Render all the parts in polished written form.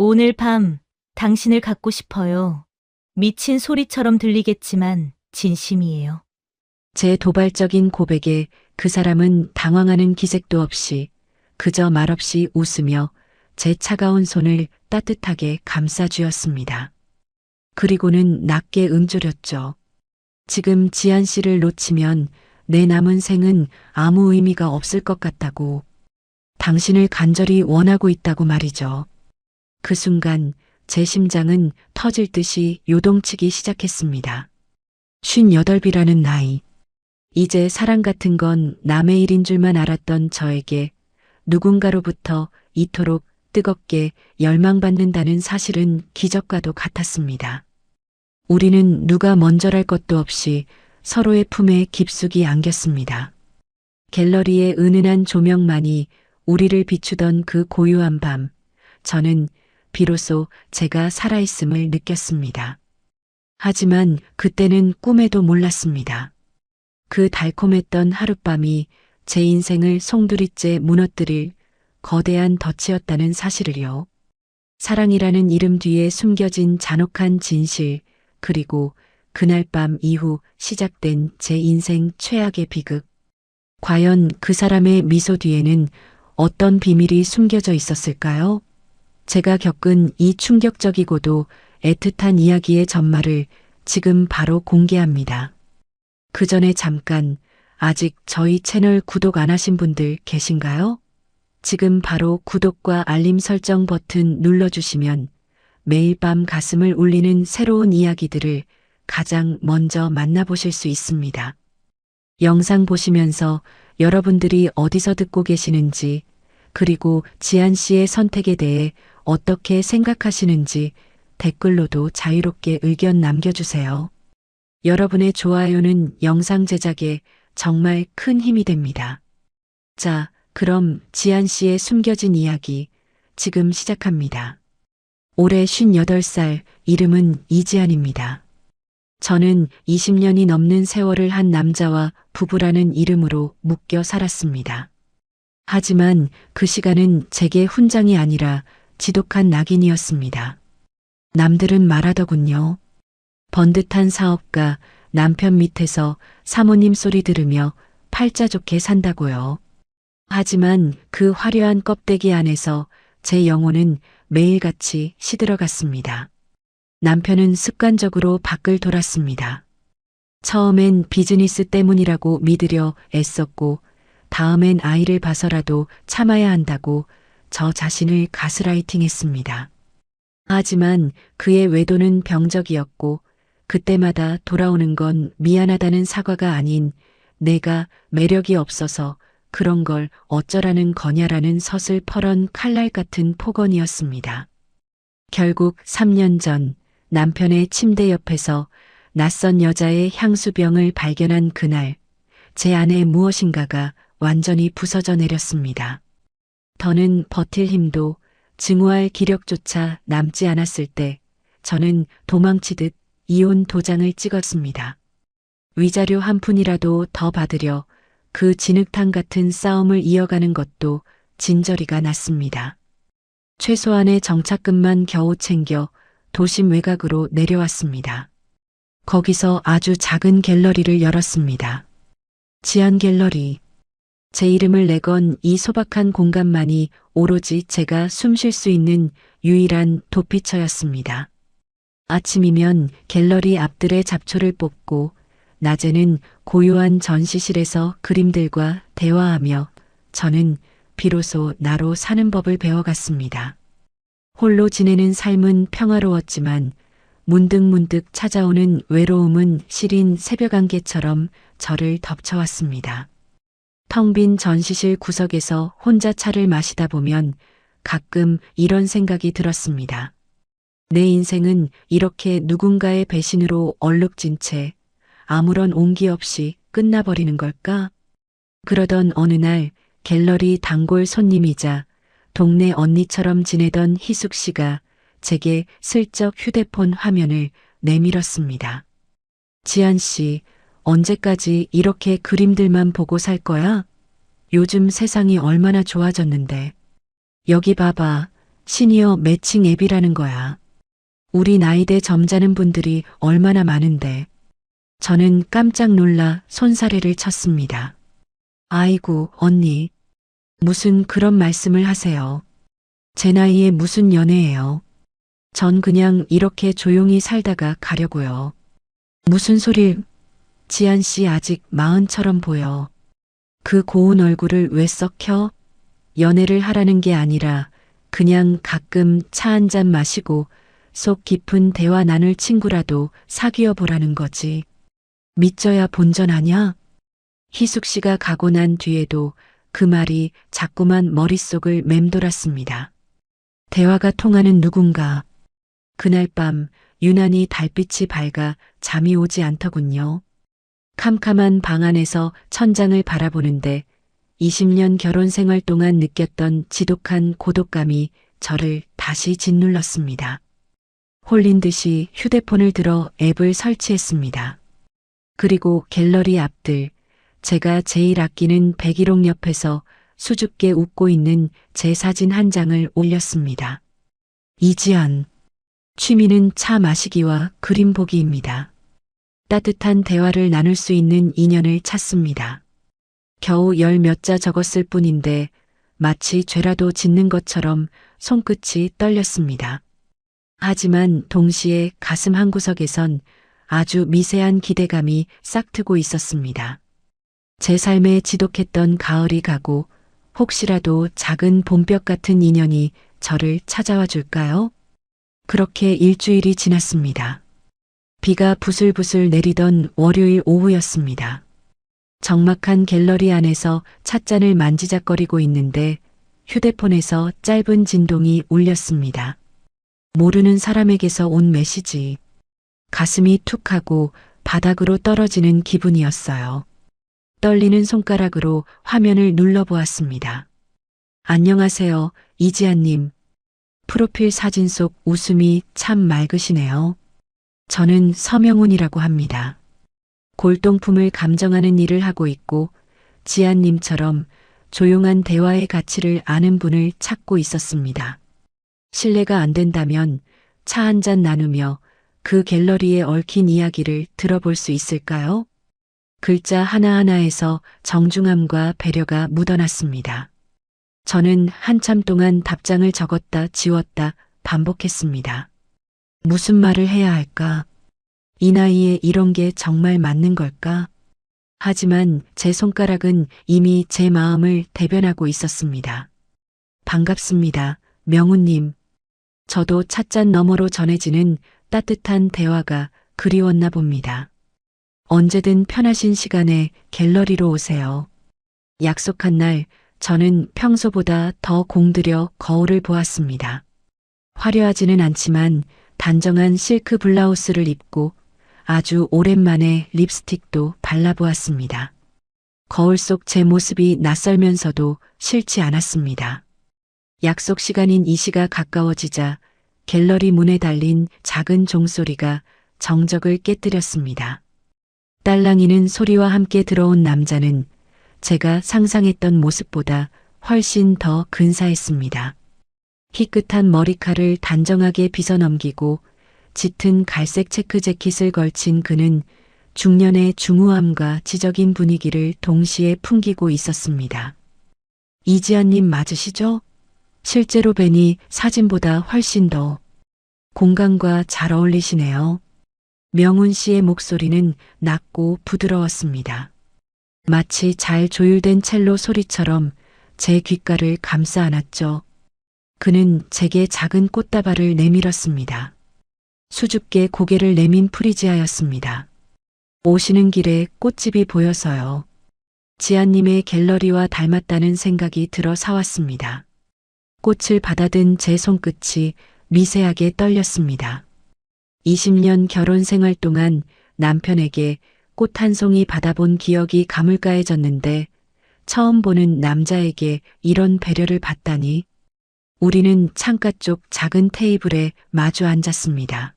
오늘 밤 당신을 갖고 싶어요. 미친 소리처럼 들리겠지만 진심이에요. 제 도발적인 고백에 그 사람은 당황하는 기색도 없이 그저 말없이 웃으며 제 차가운 손을 따뜻하게 감싸주었습니다. 그리고는 낮게 음조렸죠. 지금 지한 씨를 놓치면 내 남은 생은 아무 의미가 없을 것 같다고. 당신을 간절히 원하고 있다고 말이죠. 그 순간 제 심장은 터질 듯이 요동치기 시작했습니다. 58이라는 나이. 이제 사랑 같은 건 남의 일인 줄만 알았던 저에게 누군가로부터 이토록 뜨겁게 열망받는다는 사실은 기적과도 같았습니다. 우리는 누가 먼저랄 것도 없이 서로의 품에 깊숙이 안겼습니다. 갤러리의 은은한 조명만이 우리를 비추던 그 고요한 밤, 저는 비로소 제가 살아있음을 느꼈습니다. 하지만 그때는 꿈에도 몰랐습니다. 그 달콤했던 하룻밤이 제 인생을 송두리째 무너뜨릴 거대한 덫이었다는 사실을요. 사랑이라는 이름 뒤에 숨겨진 잔혹한 진실, 그리고 그날 밤 이후 시작된 제 인생 최악의 비극. 과연 그 사람의 미소 뒤에는 어떤 비밀이 숨겨져 있었을까요? 제가 겪은 이 충격적이고도 애틋한 이야기의 전말을 지금 바로 공개합니다. 그 전에 잠깐, 아직 저희 채널 구독 안 하신 분들 계신가요? 지금 바로 구독과 알림 설정 버튼 눌러주시면 매일 밤 가슴을 울리는 새로운 이야기들을 가장 먼저 만나보실 수 있습니다. 영상 보시면서 여러분들이 어디서 듣고 계시는지, 그리고 지한 씨의 선택에 대해 어떻게 생각하시는지 댓글로도 자유롭게 의견 남겨주세요. 여러분의 좋아요는 영상 제작에 정말 큰 힘이 됩니다. 자, 그럼 지한 씨의 숨겨진 이야기 지금 시작합니다. 올해 58살, 이름은 이지한입니다. 저는 20년이 넘는 세월을 한 남자와 부부라는 이름으로 묶여 살았습니다. 하지만 그 시간은 제게 훈장이 아니라 지독한 낙인이었습니다. 남들은 말하더군요. 번듯한 사업가, 남편 밑에서 사모님 소리 들으며 팔자 좋게 산다고요. 하지만 그 화려한 껍데기 안에서 제 영혼은 매일같이 시들어갔습니다. 남편은 습관적으로 밖을 돌았습니다. 처음엔 비즈니스 때문이라고 믿으려 애썼고, 다음엔 아이를 봐서라도 참아야 한다고 저 자신을 가스라이팅했습니다. 하지만 그의 외도는 병적이었고, 그때마다 돌아오는 건 미안하다는 사과가 아닌 내가 매력이 없어서 그런 걸 어쩌라는 거냐라는 서슬퍼런 칼날 같은 폭언이었습니다. 결국 3년 전 남편의 침대 옆에서 낯선 여자의 향수병을 발견한 그날, 제 안에 무엇인가가 완전히 부서져 내렸습니다. 더는 버틸 힘도 증오할 기력조차 남지 않았을 때 저는 도망치듯 이혼 도장을 찍었습니다. 위자료 한 푼이라도 더 받으려 그 진흙탕 같은 싸움을 이어가는 것도 진저리가 났습니다. 최소한의 정착금만 겨우 챙겨 도심 외곽으로 내려왔습니다. 거기서 아주 작은 갤러리를 열었습니다. 지한 갤러리. 제 이름을 내건 이 소박한 공간만이 오로지 제가 숨 쉴 수 있는 유일한 도피처였습니다. 아침이면 갤러리 앞들의 잡초를 뽑고, 낮에는 고요한 전시실에서 그림들과 대화하며 저는 비로소 나로 사는 법을 배워갔습니다. 홀로 지내는 삶은 평화로웠지만 문득문득 찾아오는 외로움은 시린 새벽 안개처럼 저를 덮쳐왔습니다. 텅 빈 전시실 구석에서 혼자 차를 마시다 보면 가끔 이런 생각이 들었습니다. 내 인생은 이렇게 누군가의 배신으로 얼룩진 채 아무런 온기 없이 끝나버리는 걸까? 그러던 어느 날 갤러리 단골 손님이자 동네 언니처럼 지내던 희숙 씨가 제게 슬쩍 휴대폰 화면을 내밀었습니다. 지한 씨, 언제까지 이렇게 그림들만 보고 살 거야? 요즘 세상이 얼마나 좋아졌는데. 여기 봐봐. 시니어 매칭 앱이라는 거야. 우리 나이대 점잖은 분들이 얼마나 많은데. 저는 깜짝 놀라 손사래를 쳤습니다. 아이고, 언니. 무슨 그런 말씀을 하세요. 제 나이에 무슨 연애예요. 전 그냥 이렇게 조용히 살다가 가려고요. 무슨 소리, 지안 씨 아직 40처럼 보여. 그 고운 얼굴을 왜 썩 켜? 연애를 하라는 게 아니라 그냥 가끔 차 한 잔 마시고 속 깊은 대화 나눌 친구라도 사귀어 보라는 거지. 믿져야 본전 아냐? 희숙 씨가 가고 난 뒤에도 그 말이 자꾸만 머릿속을 맴돌았습니다. 대화가 통하는 누군가. 그날 밤 유난히 달빛이 밝아 잠이 오지 않더군요. 캄캄한 방 안에서 천장을 바라보는데 20년 결혼 생활 동안 느꼈던 지독한 고독감이 저를 다시 짓눌렀습니다. 홀린 듯이 휴대폰을 들어 앱을 설치했습니다. 그리고 갤러리 앞들, 제가 제일 아끼는 백일홍 옆에서 수줍게 웃고 있는 제 사진 한 장을 올렸습니다. 이지연. 취미는 차 마시기와 그림 보기입니다. 따뜻한 대화를 나눌 수 있는 인연을 찾습니다. 겨우 10몇 자 적었을 뿐인데 마치 죄라도 짓는 것처럼 손끝이 떨렸습니다. 하지만 동시에 가슴 한구석에선 아주 미세한 기대감이 싹트고 있었습니다. 제 삶에 지독했던 가을이 가고 혹시라도 작은 봄볕 같은 인연이 저를 찾아와 줄까요? 그렇게 일주일이 지났습니다. 비가 부슬부슬 내리던 월요일 오후였습니다. 적막한 갤러리 안에서 찻잔을 만지작거리고 있는데 휴대폰에서 짧은 진동이 울렸습니다. 모르는 사람에게서 온 메시지. 가슴이 툭 하고 바닥으로 떨어지는 기분이었어요. 떨리는 손가락으로 화면을 눌러보았습니다. 안녕하세요, 이지아님. 프로필 사진 속 웃음이 참 맑으시네요. 저는 서명훈이라고 합니다. 골동품을 감정하는 일을 하고 있고 지아님처럼 조용한 대화의 가치를 아는 분을 찾고 있었습니다. 실례가 안 된다면 차 한 잔 나누며 그 갤러리에 얽힌 이야기를 들어볼 수 있을까요? 글자 하나하나에서 정중함과 배려가 묻어났습니다. 저는 한참 동안 답장을 적었다 지웠다 반복했습니다. 무슨 말을 해야 할까? 이 나이에 이런 게 정말 맞는 걸까? 하지만 제 손가락은 이미 제 마음을 대변하고 있었습니다. 반갑습니다, 명훈님. 저도 찻잔 너머로 전해지는 따뜻한 대화가 그리웠나 봅니다. 언제든 편하신 시간에 갤러리로 오세요. 약속한 날 저는 평소보다 더 공들여 거울을 보았습니다. 화려하지는 않지만 단정한 실크 블라우스를 입고 아주 오랜만에 립스틱도 발라보았습니다. 거울 속 제 모습이 낯설면서도 싫지 않았습니다. 약속 시간인 2시가 가까워지자 갤러리 문에 달린 작은 종소리가 정적을 깨뜨렸습니다. 딸랑이는 소리와 함께 들어온 남자는 제가 상상했던 모습보다 훨씬 더 근사했습니다. 희끗한 머리칼을 단정하게 빗어넘기고 짙은 갈색 체크 재킷을 걸친 그는 중년의 중후함과 지적인 분위기를 동시에 풍기고 있었습니다. 이지아님 맞으시죠? 실제로 뵈니 사진보다 훨씬 더 공간과 잘 어울리시네요. 명훈 씨의 목소리는 낮고 부드러웠습니다. 마치 잘 조율된 첼로 소리처럼 제 귓가를 감싸 안았죠. 그는 제게 작은 꽃다발을 내밀었습니다. 수줍게 고개를 내민 프리지아였습니다. 오시는 길에 꽃집이 보여서요. 지아님의 갤러리와 닮았다는 생각이 들어 사왔습니다. 꽃을 받아든 제 손끝이 미세하게 떨렸습니다. 20년 결혼 생활 동안 남편에게 꽃 한 송이 받아본 기억이 가물가해졌는데 처음 보는 남자에게 이런 배려를 받다니. 우리는 창가 쪽 작은 테이블에 마주 앉았습니다.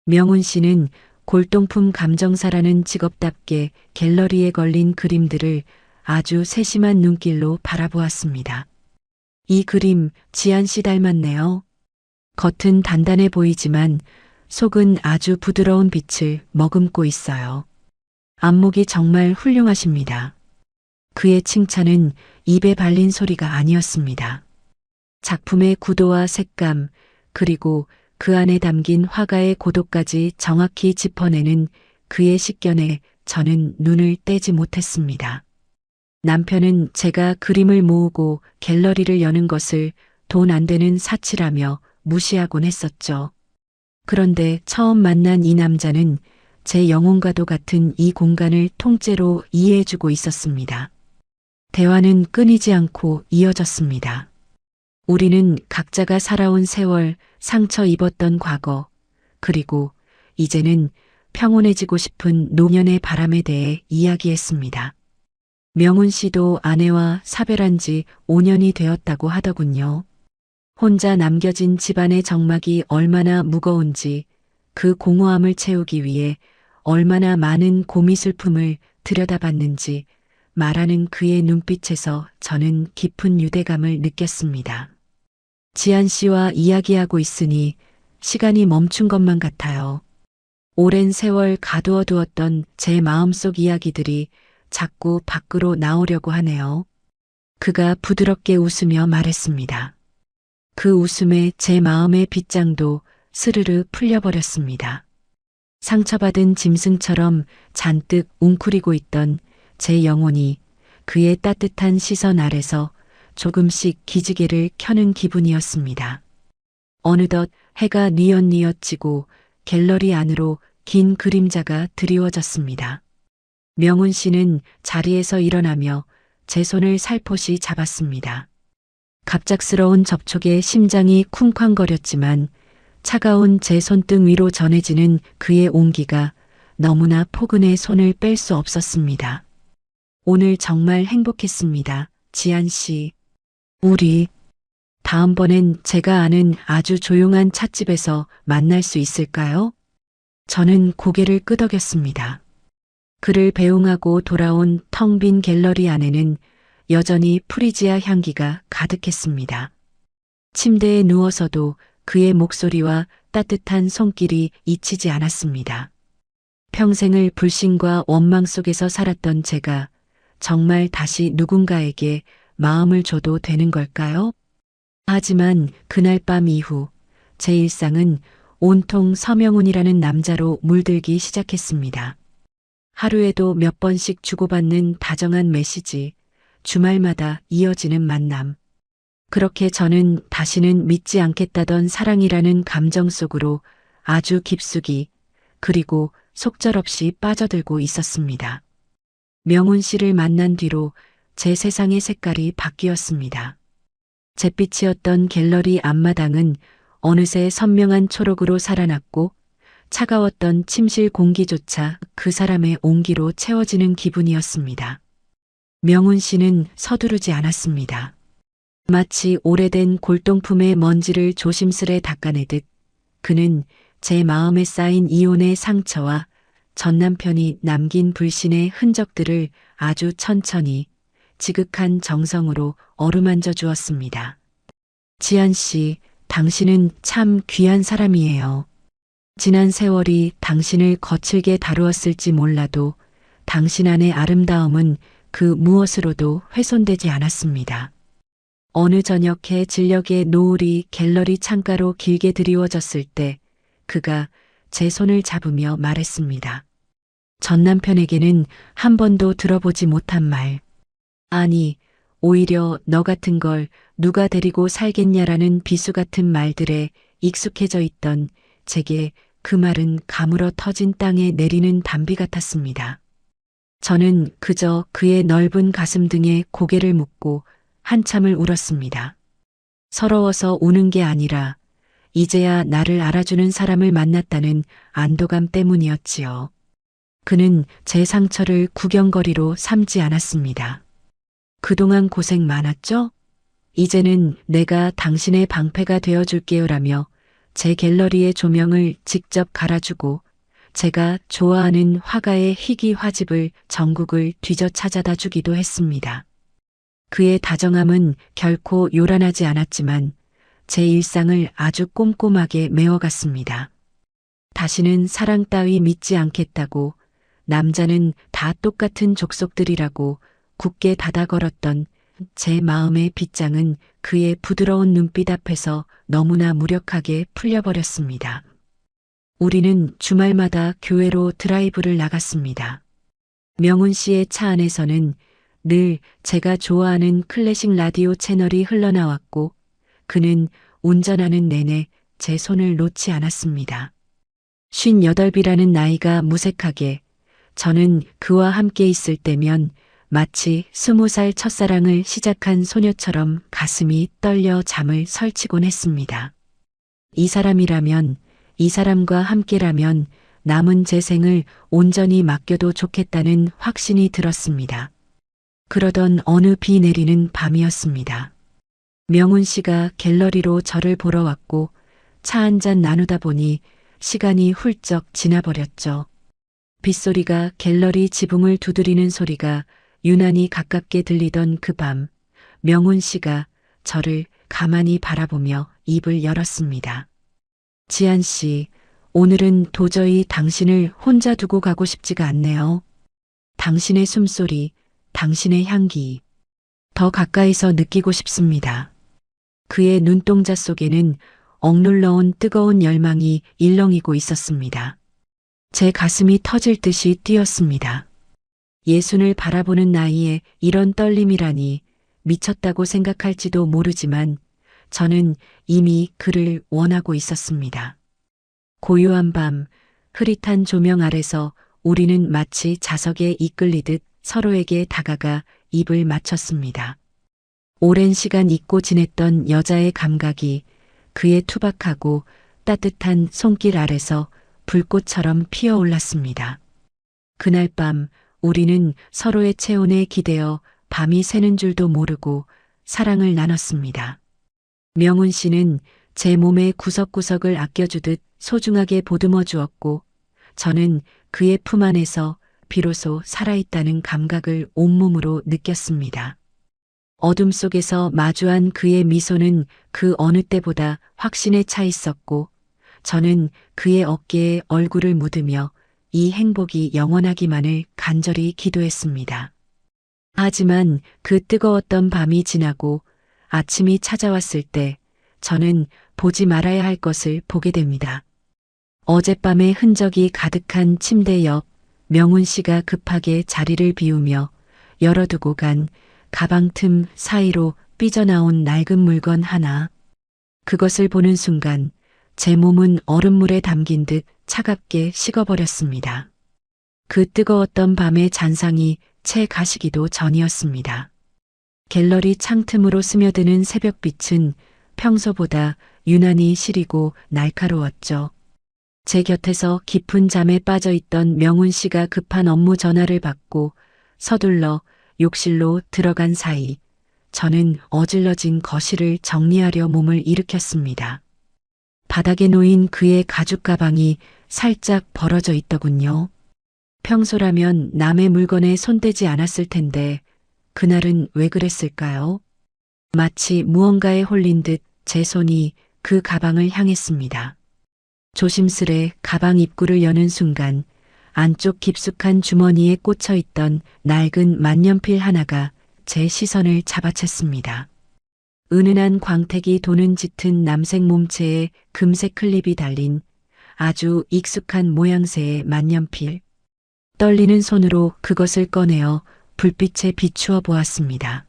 명훈 씨는 골동품 감정사라는 직업답게 갤러리에 걸린 그림들을 아주 세심한 눈길로 바라보았습니다. 이 그림 지안 씨 닮았네요. 겉은 단단해 보이지만 속은 아주 부드러운 빛을 머금고 있어요. 안목이 정말 훌륭하십니다. 그의 칭찬은 입에 발린 소리가 아니었습니다. 작품의 구도와 색감, 그리고 그 안에 담긴 화가의 고도까지 정확히 짚어내는 그의 식견에 저는 눈을 떼지 못했습니다. 남편은 제가 그림을 모으고 갤러리를 여는 것을 돈 안 되는 사치라며 무시하곤 했었죠. 그런데 처음 만난 이 남자는 제 영혼과도 같은 이 공간을 통째로 이해해주고 있었습니다. 대화는 끊이지 않고 이어졌습니다. 우리는 각자가 살아온 세월, 상처 입었던 과거, 그리고 이제는 평온해지고 싶은 노년의 바람에 대해 이야기했습니다. 명훈 씨도 아내와 사별한 지 5년이 되었다고 하더군요. 혼자 남겨진 집안의 정막이 얼마나 무거운지, 그 공허함을 채우기 위해 얼마나 많은 고미술품을 들여다봤는지 말하는 그의 눈빛에서 저는 깊은 유대감을 느꼈습니다. 지안 씨와 이야기하고 있으니 시간이 멈춘 것만 같아요. 오랜 세월 가두어 두었던 제 마음속 이야기들이 자꾸 밖으로 나오려고 하네요. 그가 부드럽게 웃으며 말했습니다. 그 웃음에 제 마음의 빗장도 스르르 풀려버렸습니다. 상처받은 짐승처럼 잔뜩 웅크리고 있던 제 영혼이 그의 따뜻한 시선 아래서 조금씩 기지개를 켜는 기분이었습니다. 어느덧 해가 뉘엿뉘엿 지고 갤러리 안으로 긴 그림자가 드리워졌습니다. 명훈 씨는 자리에서 일어나며 제 손을 살포시 잡았습니다. 갑작스러운 접촉에 심장이 쿵쾅거렸지만 차가운 제 손등 위로 전해지는 그의 온기가 너무나 포근해 손을 뺄 수 없었습니다. 오늘 정말 행복했습니다, 지안 씨. 우리 다음번엔 제가 아는 아주 조용한 찻집에서 만날 수 있을까요? 저는 고개를 끄덕였습니다. 그를 배웅하고 돌아온 텅 빈 갤러리 안에는 여전히 프리지아 향기가 가득했습니다. 침대에 누워서도 그의 목소리와 따뜻한 손길이 잊히지 않았습니다. 평생을 불신과 원망 속에서 살았던 제가 정말 다시 누군가에게 마음을 줘도 되는 걸까요? 하지만 그날 밤 이후 제 일상은 온통 서명훈이라는 남자로 물들기 시작했습니다. 하루에도 몇 번씩 주고받는 다정한 메시지, 주말마다 이어지는 만남. 그렇게 저는 다시는 믿지 않겠다던 사랑이라는 감정 속으로 아주 깊숙이 그리고 속절없이 빠져들고 있었습니다. 명훈 씨를 만난 뒤로 제 세상의 색깔이 바뀌었습니다. 잿빛이었던 갤러리 앞마당은 어느새 선명한 초록으로 살아났고 차가웠던 침실 공기조차 그 사람의 온기로 채워지는 기분이었습니다. 명훈 씨는 서두르지 않았습니다. 마치 오래된 골동품의 먼지를 조심스레 닦아내듯 그는 제 마음에 쌓인 이혼의 상처와 전 남편이 남긴 불신의 흔적들을 아주 천천히 지극한 정성으로 어루만져 주었습니다. 지안 씨, 당신은 참 귀한 사람이에요. 지난 세월이 당신을 거칠게 다루었을지 몰라도 당신 안의 아름다움은 그 무엇으로도 훼손되지 않았습니다. 어느 저녁에 진력의 노을이 갤러리 창가로 길게 드리워졌을 때 그가 제 손을 잡으며 말했습니다. 전 남편에게는 한 번도 들어보지 못한 말. 아니, 오히려 너 같은 걸 누가 데리고 살겠냐라는 비수 같은 말들에 익숙해져 있던 제게 그 말은 가물어 터진 땅에 내리는 단비 같았습니다. 저는 그저 그의 넓은 가슴 등에 고개를 묻고 한참을 울었습니다. 서러워서 우는 게 아니라 이제야 나를 알아주는 사람을 만났다는 안도감 때문이었지요. 그는 제 상처를 구경거리로 삼지 않았습니다. 그동안 고생 많았죠? 이제는 내가 당신의 방패가 되어줄게요라며 제 갤러리의 조명을 직접 갈아주고 제가 좋아하는 화가의 희귀 화집을 전국을 뒤져 찾아다 주기도 했습니다. 그의 다정함은 결코 요란하지 않았지만 제 일상을 아주 꼼꼼하게 메워갔습니다. 다시는 사랑 따위 믿지 않겠다고, 남자는 다 똑같은 족속들이라고 굳게 닫아 걸었던 제 마음의 빗장은 그의 부드러운 눈빛 앞에서 너무나 무력하게 풀려버렸습니다. 우리는 주말마다 교회로 드라이브를 나갔습니다. 명훈 씨의 차 안에서는 늘 제가 좋아하는 클래식 라디오 채널이 흘러나왔고, 그는 운전하는 내내 제 손을 놓지 않았습니다. 58이라는 나이가 무색하게, 저는 그와 함께 있을 때면 마치 20살 첫사랑을 시작한 소녀처럼 가슴이 떨려 잠을 설치곤 했습니다. 이 사람이라면, 이 사람과 함께라면 남은 제 생을 온전히 맡겨도 좋겠다는 확신이 들었습니다. 그러던 어느 비 내리는 밤이었습니다. 명훈 씨가 갤러리로 저를 보러 왔고 차 한잔 나누다 보니 시간이 훌쩍 지나버렸죠. 빗소리가 갤러리 지붕을 두드리는 소리가 유난히 가깝게 들리던 그 밤, 명훈 씨가 저를 가만히 바라보며 입을 열었습니다. 지한 씨, 오늘은 도저히 당신을 혼자 두고 가고 싶지가 않네요. 당신의 숨소리, 당신의 향기, 더 가까이서 느끼고 싶습니다. 그의 눈동자 속에는 억눌러온 뜨거운 열망이 일렁이고 있었습니다. 제 가슴이 터질 듯이 뛰었습니다. 예순을 바라보는 나이에 이런 떨림이라니, 미쳤다고 생각할지도 모르지만 저는 이미 그를 원하고 있었습니다. 고요한 밤, 흐릿한 조명 아래서 우리는 마치 자석에 이끌리듯 서로에게 다가가 입을 맞췄습니다. 오랜 시간 잊고 지냈던 여자의 감각이 그의 투박하고 따뜻한 손길 아래서 불꽃처럼 피어올랐습니다. 그날 밤 우리는 서로의 체온에 기대어 밤이 새는 줄도 모르고 사랑을 나눴습니다. 명훈 씨는 제 몸의 구석구석을 아껴주듯 소중하게 보듬어 주었고, 저는 그의 품 안에서 비로소 살아있다는 감각을 온몸으로 느꼈습니다. 어둠 속에서 마주한 그의 미소는 그 어느 때보다 확신에 차 있었고, 저는 그의 어깨에 얼굴을 묻으며 이 행복이 영원하기만을 간절히 기도했습니다. 하지만 그 뜨거웠던 밤이 지나고 아침이 찾아왔을 때 저는 보지 말아야 할 것을 보게 됩니다. 어젯밤의 흔적이 가득한 침대 옆, 명훈 씨가 급하게 자리를 비우며 열어두고 간 가방 틈 사이로 삐져나온 낡은 물건 하나. 그것을 보는 순간 제 몸은 얼음물에 담긴 듯 차갑게 식어버렸습니다. 그 뜨거웠던 밤의 잔상이 채 가시기도 전이었습니다. 갤러리 창틈으로 스며드는 새벽빛은 평소보다 유난히 시리고 날카로웠죠. 제 곁에서 깊은 잠에 빠져 있던 명훈 씨가 급한 업무 전화를 받고 서둘러 욕실로 들어간 사이 저는 어질러진 거실을 정리하려 몸을 일으켰습니다. 바닥에 놓인 그의 가죽 가방이 살짝 벌어져 있더군요. 평소라면 남의 물건에 손대지 않았을 텐데 그날은 왜 그랬을까요? 마치 무언가에 홀린 듯 제 손이 그 가방을 향했습니다. 조심스레 가방 입구를 여는 순간 안쪽 깊숙한 주머니에 꽂혀 있던 낡은 만년필 하나가 제 시선을 잡아챘습니다. 은은한 광택이 도는 짙은 남색 몸체에 금색 클립이 달린 아주 익숙한 모양새의 만년필. 떨리는 손으로 그것을 꺼내어 불빛에 비추어 보았습니다.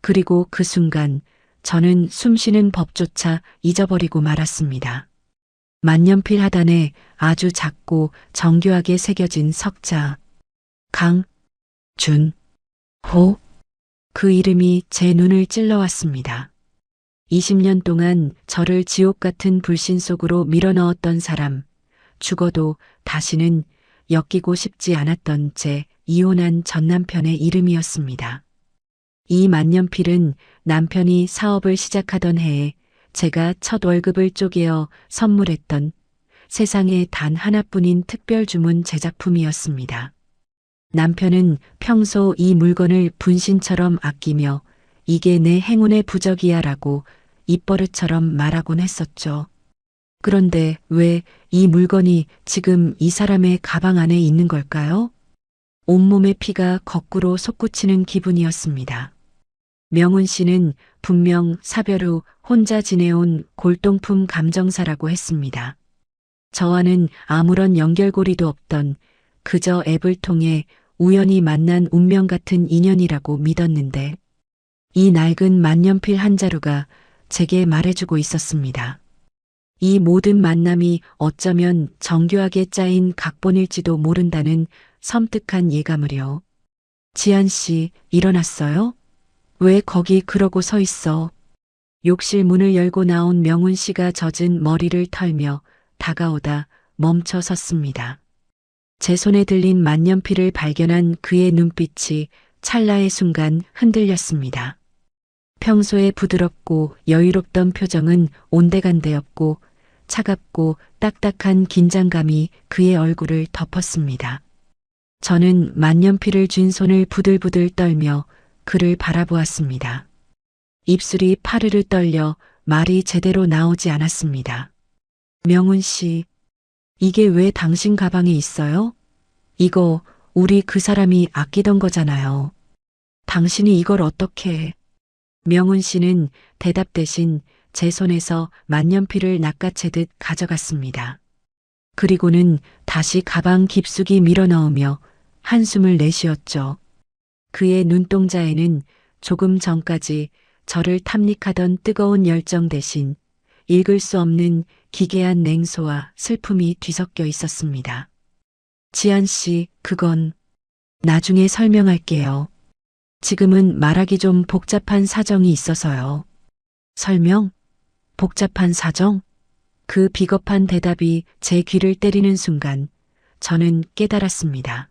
그리고 그 순간 저는 숨쉬는 법조차 잊어버리고 말았습니다. 만년필 하단에 아주 작고 정교하게 새겨진 석자. 강준호. 그 이름이 제 눈을 찔러왔습니다. 20년 동안 저를 지옥 같은 불신 속으로 밀어넣었던 사람, 죽어도 다시는 엮이고 싶지 않았던 제 이혼한 전남편의 이름이었습니다. 이 만년필은 남편이 사업을 시작하던 해에 제가 첫 월급을 쪼개어 선물했던 세상에 단 하나뿐인 특별 주문 제작품이었습니다. 남편은 평소 이 물건을 분신처럼 아끼며 이게 내 행운의 부적이야 라고 입버릇처럼 말하곤 했었죠. 그런데 왜 이 물건이 지금 이 사람의 가방 안에 있는 걸까요? 온몸의 피가 거꾸로 솟구치는 기분이었습니다. 명훈 씨는 분명 사별 후 혼자 지내온 골동품 감정사라고 했습니다. 저와는 아무런 연결고리도 없던 그저 앱을 통해 우연히 만난 운명 같은 인연이라고 믿었는데 이 낡은 만년필 한 자루가 제게 말해주고 있었습니다. 이 모든 만남이 어쩌면 정교하게 짜인 각본일지도 모른다는 섬뜩한 예감을요. 지한 씨, 일어났어요? 왜 거기 그러고 서 있어? 욕실 문을 열고 나온 명훈 씨가 젖은 머리를 털며 다가오다 멈춰 섰습니다. 제 손에 들린 만년필을 발견한 그의 눈빛이 찰나의 순간 흔들렸습니다. 평소에 부드럽고 여유롭던 표정은 온데간데였고 차갑고 딱딱한 긴장감이 그의 얼굴을 덮었습니다. 저는 만년필을 쥔 손을 부들부들 떨며 그를 바라보았습니다. 입술이 파르르 떨려 말이 제대로 나오지 않았습니다. 명훈 씨, 이게 왜 당신 가방에 있어요? 이거 우리 그 사람이 아끼던 거잖아요. 당신이 이걸 어떻게 해? 명훈 씨는 대답 대신 제 손에서 만년필을 낚아채듯 가져갔습니다. 그리고는 다시 가방 깊숙이 밀어넣으며 한숨을 내쉬었죠. 그의 눈동자에는 조금 전까지 저를 탐닉하던 뜨거운 열정 대신 읽을 수 없는 기괴한 냉소와 슬픔이 뒤섞여 있었습니다. 지한 씨, 그건 나중에 설명할게요. 지금은 말하기 좀 복잡한 사정이 있어서요. 설명? 복잡한 사정? 그 비겁한 대답이 제 귀를 때리는 순간 저는 깨달았습니다.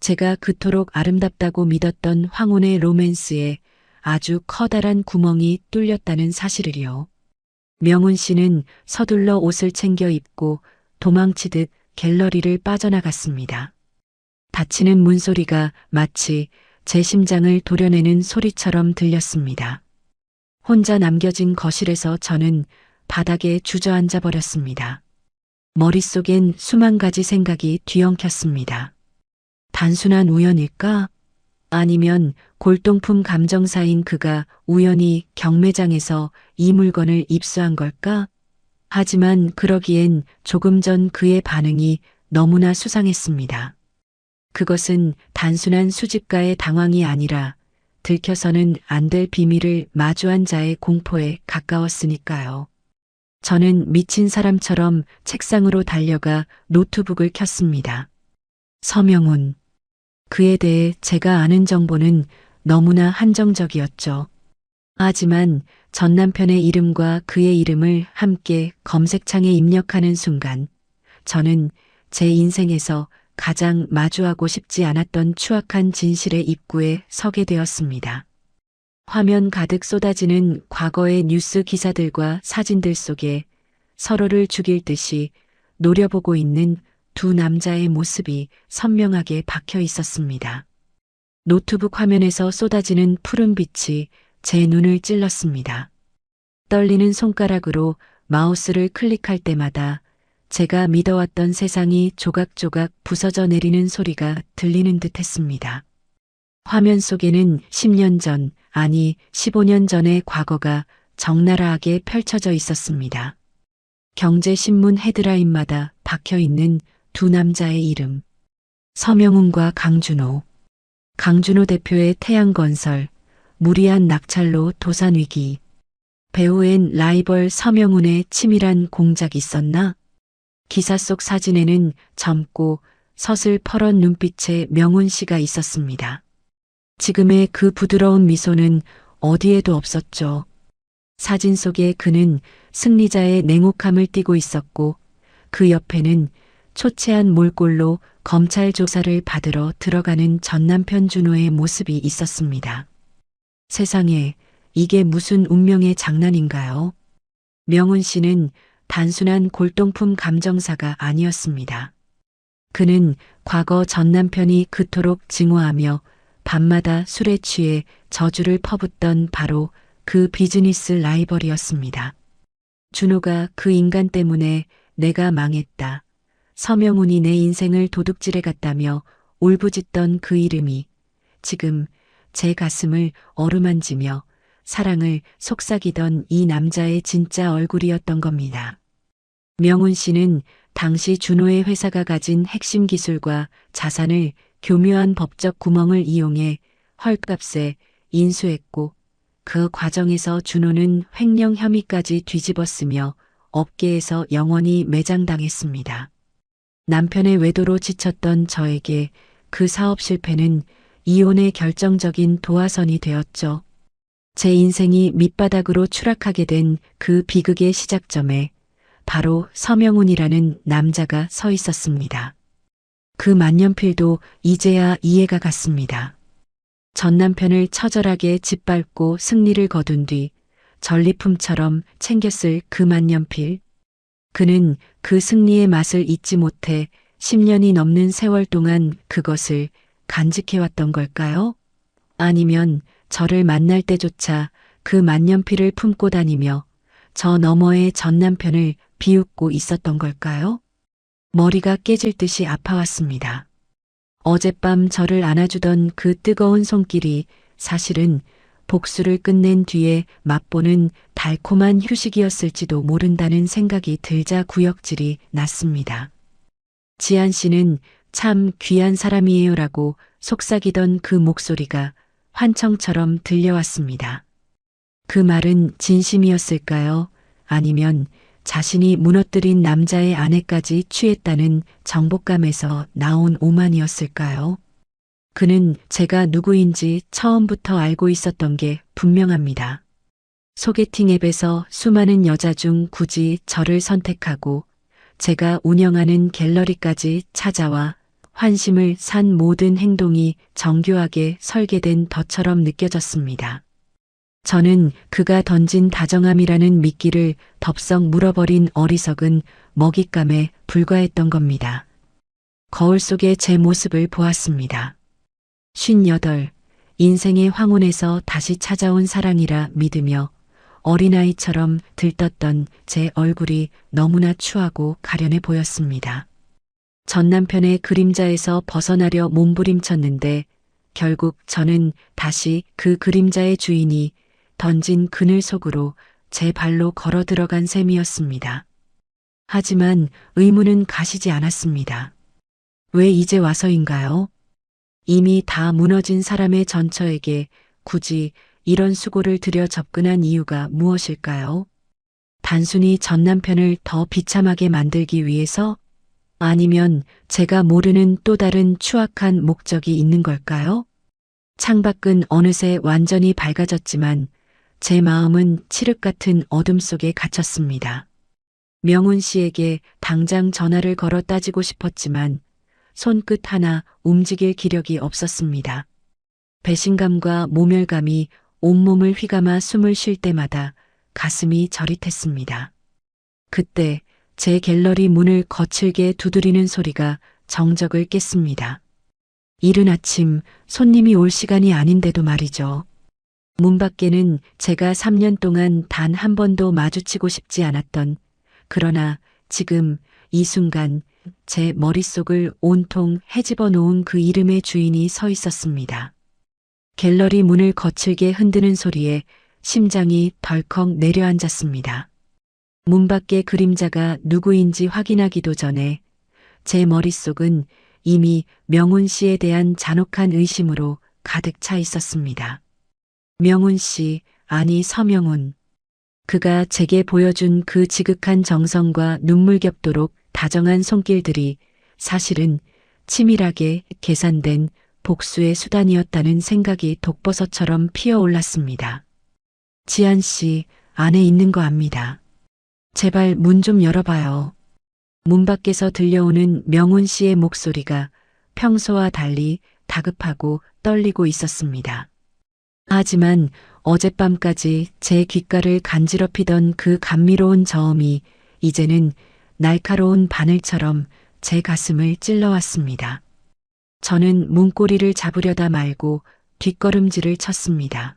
제가 그토록 아름답다고 믿었던 황혼의 로맨스에 아주 커다란 구멍이 뚫렸다는 사실을요. 명훈 씨는 서둘러 옷을 챙겨 입고 도망치듯 갤러리를 빠져나갔습니다. 닫히는 문소리가 마치 제 심장을 도려내는 소리처럼 들렸습니다. 혼자 남겨진 거실에서 저는 바닥에 주저앉아 버렸습니다. 머릿속엔 수만 가지 생각이 뒤엉켰습니다. 단순한 우연일까? 아니면 골동품 감정사인 그가 우연히 경매장에서 이 물건을 입수한 걸까? 하지만 그러기엔 조금 전 그의 반응이 너무나 수상했습니다. 그것은 단순한 수집가의 당황이 아니라 들켜서는 안 될 비밀을 마주한 자의 공포에 가까웠으니까요. 저는 미친 사람처럼 책상으로 달려가 노트북을 켰습니다. 서명훈. 그에 대해 제가 아는 정보는 너무나 한정적이었죠. 하지만 전 남편의 이름과 그의 이름을 함께 검색창에 입력하는 순간 저는 제 인생에서 가장 마주하고 싶지 않았던 추악한 진실의 입구에 서게 되었습니다. 화면 가득 쏟아지는 과거의 뉴스 기사들과 사진들 속에 서로를 죽일 듯이 노려보고 있는 두 남자의 모습이 선명하게 박혀 있었습니다. 노트북 화면에서 쏟아지는 푸른 빛이 제 눈을 찔렀습니다. 떨리는 손가락으로 마우스를 클릭할 때마다 제가 믿어왔던 세상이 조각조각 부서져 내리는 소리가 들리는 듯 했습니다. 화면 속에는 10년 전, 아니 15년 전의 과거가 적나라하게 펼쳐져 있었습니다. 경제신문 헤드라인마다 박혀있는 두 남자의 이름. 서명훈과 강준호. 강준호 대표의 태양건설, 무리한 낙찰로 도산위기. 배우엔 라이벌 서명훈의 치밀한 공작이 있었나? 기사 속 사진에는 젊고 서슬퍼런 눈빛의 명훈 씨가 있었습니다. 지금의 그 부드러운 미소는 어디에도 없었죠. 사진 속에 그는 승리자의 냉혹함을 띠고 있었고 그 옆에는 초췌한 몰골로 검찰 조사를 받으러 들어가는 전 남편 준호의 모습이 있었습니다. 세상에, 이게 무슨 운명의 장난인가요? 명훈 씨는 단순한 골동품 감정사가 아니었습니다. 그는 과거 전 남편이 그토록 증오하며 밤마다 술에 취해 저주를 퍼붓던 바로 그 비즈니스 라이벌이었습니다. 준호가 그 인간 때문에 내가 망했다. 서명훈이 내 인생을 도둑질해 갔다며 울부짖던 그 이름이 지금 제 가슴을 어루만지며 사랑을 속삭이던 이 남자의 진짜 얼굴이었던 겁니다. 명훈 씨는 당시 준호의 회사가 가진 핵심 기술과 자산을 교묘한 법적 구멍을 이용해 헐값에 인수했고 그 과정에서 준호는 횡령 혐의까지 뒤집었으며 업계에서 영원히 매장당했습니다. 남편의 외도로 지쳤던 저에게 그 사업 실패는 이혼의 결정적인 도화선이 되었죠. 제 인생이 밑바닥으로 추락하게 된 그 비극의 시작점에 바로 서명훈이라는 남자가 서 있었습니다. 그 만년필도 이제야 이해가 갔습니다. 전 남편을 처절하게 짓밟고 승리를 거둔 뒤 전리품처럼 챙겼을 그 만년필. 그는 그 승리의 맛을 잊지 못해 10년이 넘는 세월 동안 그것을 간직해왔던 걸까요? 아니면 저를 만날 때조차 그 만년필을 품고 다니며 저 너머의 전 남편을 비웃고 있었던 걸까요? 머리가 깨질 듯이 아파왔습니다. 어젯밤 저를 안아주던 그 뜨거운 손길이 사실은 복수를 끝낸 뒤에 맛보는 달콤한 휴식이었을지도 모른다는 생각이 들자 구역질이 났습니다. 지한 씨는 참 귀한 사람이에요라고 속삭이던 그 목소리가 환청처럼 들려왔습니다. 그 말은 진심이었을까요? 아니면 자신이 무너뜨린 남자의 아내까지 취했다는 정복감에서 나온 오만이었을까요? 그는 제가 누구인지 처음부터 알고 있었던 게 분명합니다. 소개팅 앱에서 수많은 여자 중 굳이 저를 선택하고 제가 운영하는 갤러리까지 찾아와 환심을 산 모든 행동이 정교하게 설계된 덫처럼 느껴졌습니다. 저는 그가 던진 다정함이라는 미끼를 덥석 물어버린 어리석은 먹잇감에 불과했던 겁니다. 거울 속에 제 모습을 보았습니다. 58, 인생의 황혼에서 다시 찾아온 사랑이라 믿으며 어린아이처럼 들떴던 제 얼굴이 너무나 추하고 가련해 보였습니다. 전 남편의 그림자에서 벗어나려 몸부림쳤는데 결국 저는 다시 그 그림자의 주인이 던진 그늘 속으로 제 발로 걸어 들어간 셈이었습니다. 하지만 의문은 가시지 않았습니다. 왜 이제 와서인가요? 이미 다 무너진 사람의 전처에게 굳이 이런 수고를 들여 접근한 이유가 무엇일까요? 단순히 전 남편을 더 비참하게 만들기 위해서? 아니면 제가 모르는 또 다른 추악한 목적이 있는 걸까요? 창밖은 어느새 완전히 밝아졌지만 제 마음은 칠흑 같은 어둠 속에 갇혔습니다. 명훈 씨에게 당장 전화를 걸어 따지고 싶었지만 손끝 하나 움직일 기력이 없었습니다. 배신감과 모멸감이 온몸을 휘감아 숨을 쉴 때마다 가슴이 저릿했습니다. 그때 제 갤러리 문을 거칠게 두드리는 소리가 정적을 깼습니다. 이른 아침 손님이 올 시간이 아닌데도 말이죠. 문 밖에는 제가 3년 동안 단 한 번도 마주치고 싶지 않았던, 그러나 지금 이 순간 제 머릿속을 온통 헤집어 놓은 그 이름의 주인이 서 있었습니다. 갤러리 문을 거칠게 흔드는 소리에 심장이 덜컥 내려앉았습니다. 문 밖의 그림자가 누구인지 확인하기도 전에 제 머릿속은 이미 명훈 씨에 대한 잔혹한 의심으로 가득 차 있었습니다. 명훈 씨, 아니 서명훈. 그가 제게 보여준 그 지극한 정성과 눈물겹도록 다정한 손길들이 사실은 치밀하게 계산된 복수의 수단이었다는 생각이 독버섯처럼 피어올랐습니다. 지한 씨, 안에 있는 거 압니다. 제발 문 좀 열어봐요. 문 밖에서 들려오는 명훈 씨의 목소리가 평소와 달리 다급하고 떨리고 있었습니다. 하지만 어젯밤까지 제 귓가를 간지럽히던 그 감미로운 저음이 이제는 날카로운 바늘처럼 제 가슴을 찔러왔습니다. 저는 문고리를 잡으려다 말고 뒷걸음질을 쳤습니다.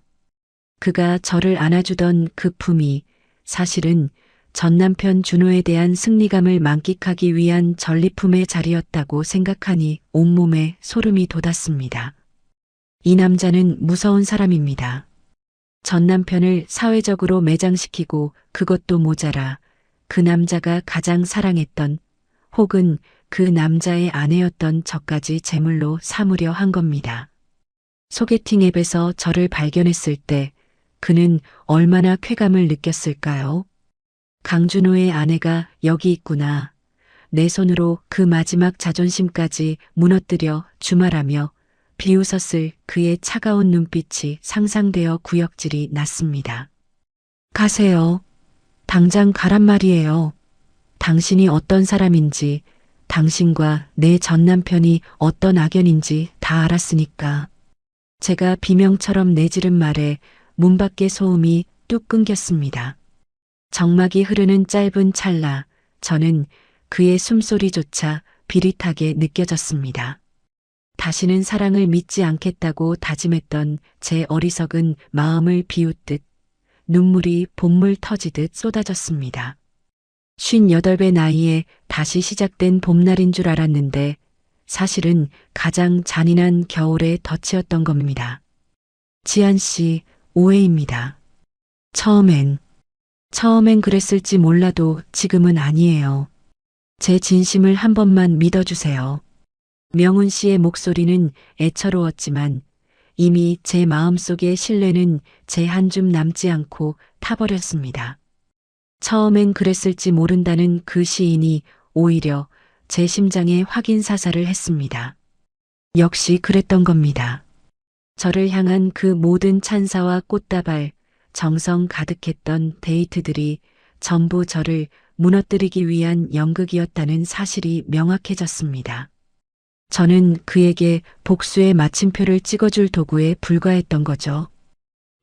그가 저를 안아주던 그 품이 사실은 전 남편 준호에 대한 승리감을 만끽하기 위한 전리품의 자리였다고 생각하니 온몸에 소름이 돋았습니다. 이 남자는 무서운 사람입니다. 전 남편을 사회적으로 매장시키고 그것도 모자라 그 남자가 가장 사랑했던 혹은 그 남자의 아내였던 저까지 제물로 삼으려 한 겁니다. 소개팅 앱에서 저를 발견했을 때 그는 얼마나 쾌감을 느꼈을까요? 강준호의 아내가 여기 있구나. 내 손으로 그 마지막 자존심까지 무너뜨려 주말하며 비웃었을 그의 차가운 눈빛이 상상되어 구역질이 났습니다. 가세요. 당장 가란 말이에요. 당신이 어떤 사람인지, 당신과 내 전 남편이 어떤 악연인지 다 알았으니까. 제가 비명처럼 내지른 말에 문 밖의 소음이 뚝 끊겼습니다. 정막이 흐르는 짧은 찰나 저는 그의 숨소리조차 비릿하게 느껴졌습니다. 다시는 사랑을 믿지 않겠다고 다짐했던 제 어리석은 마음을 비웃듯 눈물이 봇물 터지듯 쏟아졌습니다. 58배 나이에 다시 시작된 봄날인 줄 알았는데 사실은 가장 잔인한 겨울의 덫이었던 겁니다. 지한 씨, 오해입니다. 처음엔 그랬을지 몰라도 지금은 아니에요. 제 진심을 한 번만 믿어주세요. 명훈 씨의 목소리는 애처로웠지만 이미 제 마음속의 신뢰는 제 한 줌 남지 않고 타버렸습니다. 처음엔 그랬을지 모른다는 그 시인이 오히려 제 심장에 확인 사살을 했습니다. 역시 그랬던 겁니다. 저를 향한 그 모든 찬사와 꽃다발, 정성 가득했던 데이트들이 전부 저를 무너뜨리기 위한 연극이었다는 사실이 명확해졌습니다. 저는 그에게 복수의 마침표를 찍어줄 도구에 불과했던 거죠.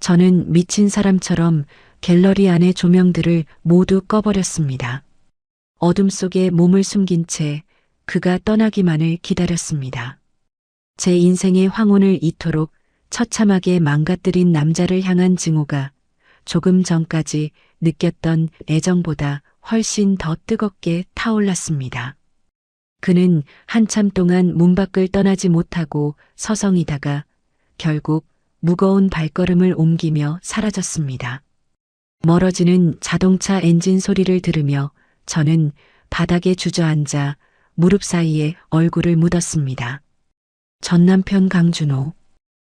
저는 미친 사람처럼 갤러리 안의 조명들을 모두 꺼버렸습니다. 어둠 속에 몸을 숨긴 채 그가 떠나기만을 기다렸습니다. 제 인생의 황혼을 이토록 처참하게 망가뜨린 남자를 향한 증오가 조금 전까지 느꼈던 애정보다 훨씬 더 뜨겁게 타올랐습니다. 그는 한참 동안 문 밖을 떠나지 못하고 서성이다가 결국 무거운 발걸음을 옮기며 사라졌습니다. 멀어지는 자동차 엔진 소리를 들으며 저는 바닥에 주저앉아 무릎 사이에 얼굴을 묻었습니다. 전 남편 강준호.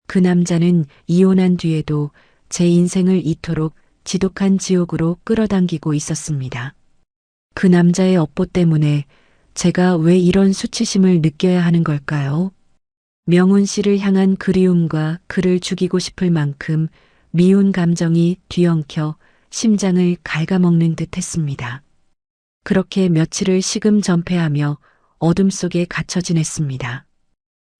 그 남자는 이혼한 뒤에도 제 인생을 이토록 지독한 지옥으로 끌어당기고 있었습니다. 그 남자의 업보 때문에 제가 왜 이런 수치심을 느껴야 하는 걸까요? 명훈 씨를 향한 그리움과 그를 죽이고 싶을 만큼 미운 감정이 뒤엉켜 심장을 갉아먹는 듯 했습니다. 그렇게 며칠을 시금전폐하며 어둠 속에 갇혀 지냈습니다.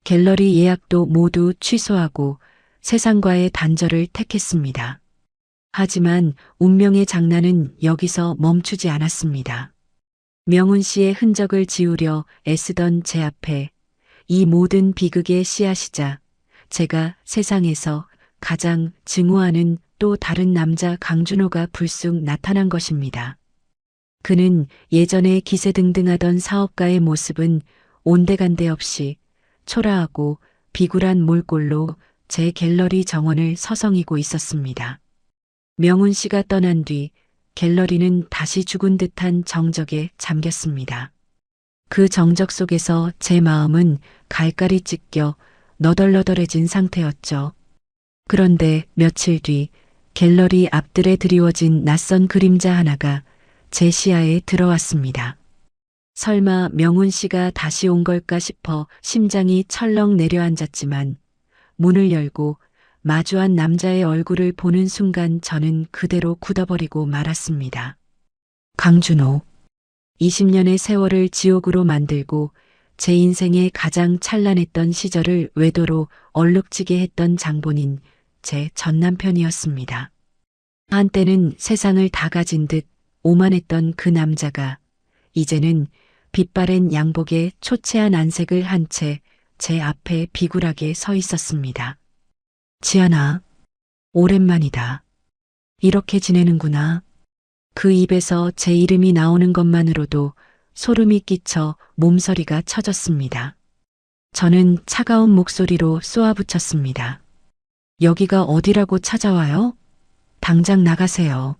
갤러리 예약도 모두 취소하고 세상과의 단절을 택했습니다. 하지만 운명의 장난은 여기서 멈추지 않았습니다. 명훈 씨의 흔적을 지우려 애쓰던 제 앞에 이 모든 비극의 씨앗이자 제가 세상에서 가장 증오하는 또 다른 남자 강준호가 불쑥 나타난 것입니다. 그는 예전에 기세등등하던 사업가의 모습은 온데간데 없이 초라하고 비굴한 몰골로 제 갤러리 정원을 서성이고 있었습니다. 명훈 씨가 떠난 뒤 갤러리는 다시 죽은 듯한 정적에 잠겼습니다. 그 정적 속에서 제 마음은 갈갈이 찢겨 너덜너덜해진 상태였죠. 그런데 며칠 뒤 갤러리 앞들에 드리워진 낯선 그림자 하나가 제 시야에 들어왔습니다. 설마 명훈 씨가 다시 온 걸까 싶어 심장이 철렁 내려앉았지만 문을 열고 마주한 남자의 얼굴을 보는 순간 저는 그대로 굳어버리고 말았습니다. 강준호. 20년의 세월을 지옥으로 만들고 제 인생의 가장 찬란했던 시절을 외도로 얼룩지게 했던 장본인 제 전남편이었습니다. 한때는 세상을 다 가진 듯 오만했던 그 남자가 이제는 빛바랜 양복에 초췌한 안색을 한 채 제 앞에 비굴하게 서 있었습니다. 지아나, 오랜만이다. 이렇게 지내는구나. 그 입에서 제 이름이 나오는 것만으로도 소름이 끼쳐 몸서리가 쳐졌습니다. 저는 차가운 목소리로 쏘아붙였습니다. 여기가 어디라고 찾아와요? 당장 나가세요.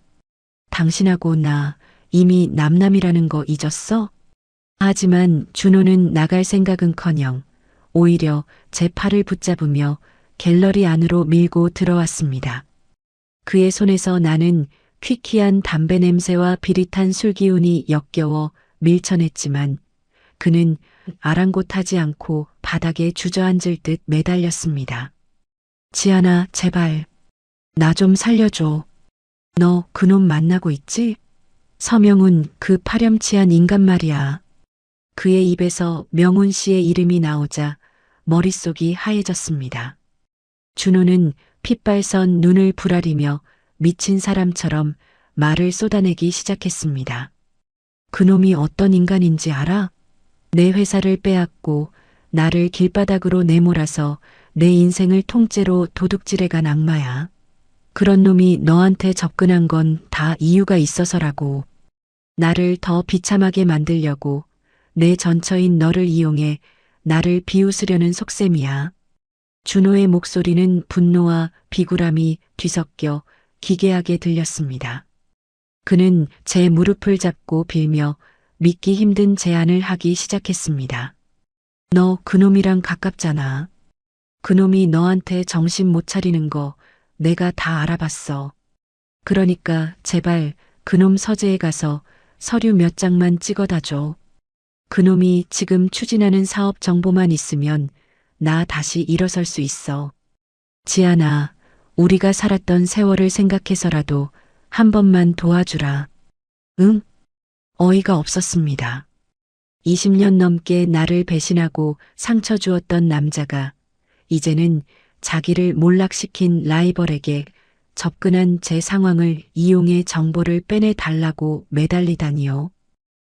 당신하고 나 이미 남남이라는 거 잊었어? 하지만 준호는 나갈 생각은커녕 오히려 제 팔을 붙잡으며 갤러리 안으로 밀고 들어왔습니다. 그의 손에서 나는 퀴퀴한 담배 냄새와 비릿한 술 기운이 역겨워 밀쳐냈지만 그는 아랑곳하지 않고 바닥에 주저앉을 듯 매달렸습니다. 지아나, 제발. 나 좀 살려줘. 너 그놈 만나고 있지? 서명훈, 그 파렴치한 인간 말이야. 그의 입에서 명훈 씨의 이름이 나오자 머릿속이 하얘졌습니다. 준호는 핏발선 눈을 부라리며 미친 사람처럼 말을 쏟아내기 시작했습니다. 그놈이 어떤 인간인지 알아? 내 회사를 빼앗고 나를 길바닥으로 내몰아서 내 인생을 통째로 도둑질해간 악마야. 그런 놈이 너한테 접근한 건 다 이유가 있어서라고. 나를 더 비참하게 만들려고 내 전처인 너를 이용해 나를 비웃으려는 속셈이야. 준호의 목소리는 분노와 비굴함이 뒤섞여 기괴하게 들렸습니다. 그는 제 무릎을 잡고 빌며 믿기 힘든 제안을 하기 시작했습니다. 너 그놈이랑 가깝잖아. 그놈이 너한테 정신 못 차리는 거 내가 다 알아봤어. 그러니까 제발 그놈 서재에 가서 서류 몇 장만 찍어다 줘. 그놈이 지금 추진하는 사업 정보만 있으면 나 다시 일어설 수 있어. 지아나, 우리가 살았던 세월을 생각해서라도 한 번만 도와주라. 응? 어이가 없었습니다. 20년 넘게 나를 배신하고 상처 주었던 남자가 이제는 자기를 몰락시킨 라이벌에게 접근한 제 상황을 이용해 정보를 빼내 달라고 매달리다니요.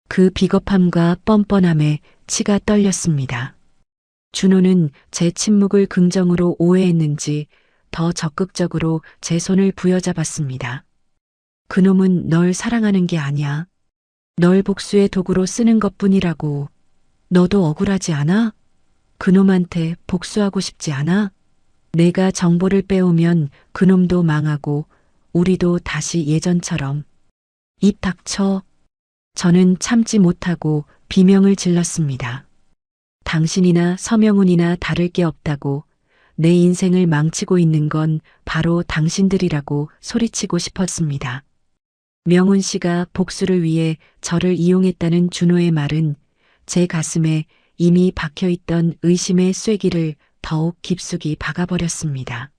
그 비겁함과 뻔뻔함에 치가 떨렸습니다. 준호는 제 침묵을 긍정으로 오해했는지 더 적극적으로 제 손을 부여잡았습니다. 그놈은 널 사랑하는 게 아니야. 널 복수의 도구로 쓰는 것뿐이라고. 너도 억울하지 않아? 그놈한테 복수하고 싶지 않아? 내가 정보를 빼오면 그놈도 망하고 우리도 다시 예전처럼. 입 닥쳐. 저는 참지 못하고 비명을 질렀습니다. 당신이나 서명훈이나 다를 게 없다고. 내 인생을 망치고 있는 건 바로 당신들이라고 소리치고 싶었습니다. 명훈 씨가 복수를 위해 저를 이용했다는 준호의 말은 제 가슴에 이미 박혀있던 의심의 쐐기를 더욱 깊숙이 박아버렸습니다.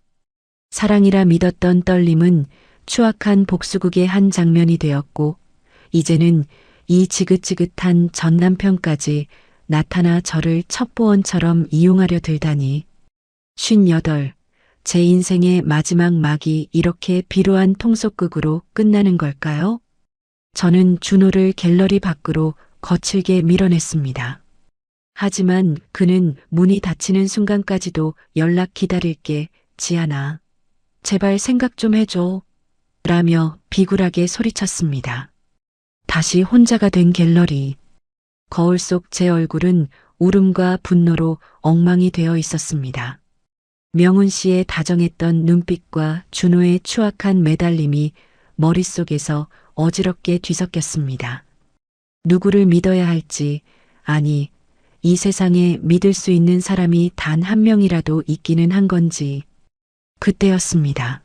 사랑이라 믿었던 떨림은 추악한 복수극의 한 장면이 되었고 이제는 이 지긋지긋한 전남편까지 나타나 저를 첩보원처럼 이용하려 들다니. 58. 제 인생의 마지막 막이 이렇게 비루한 통속극으로 끝나는 걸까요? 저는 준호를 갤러리 밖으로 거칠게 밀어냈습니다. 하지만 그는 문이 닫히는 순간까지도 연락 기다릴게, 지아나. 제발 생각 좀 해줘. 라며 비굴하게 소리쳤습니다. 다시 혼자가 된 갤러리. 거울 속 제 얼굴은 울음과 분노로 엉망이 되어 있었습니다. 명훈 씨의 다정했던 눈빛과 준호의 추악한 매달림이 머릿속에서 어지럽게 뒤섞였습니다. 누구를 믿어야 할지, 아니, 이 세상에 믿을 수 있는 사람이 단 한 명이라도 있기는 한 건지. 그때였습니다.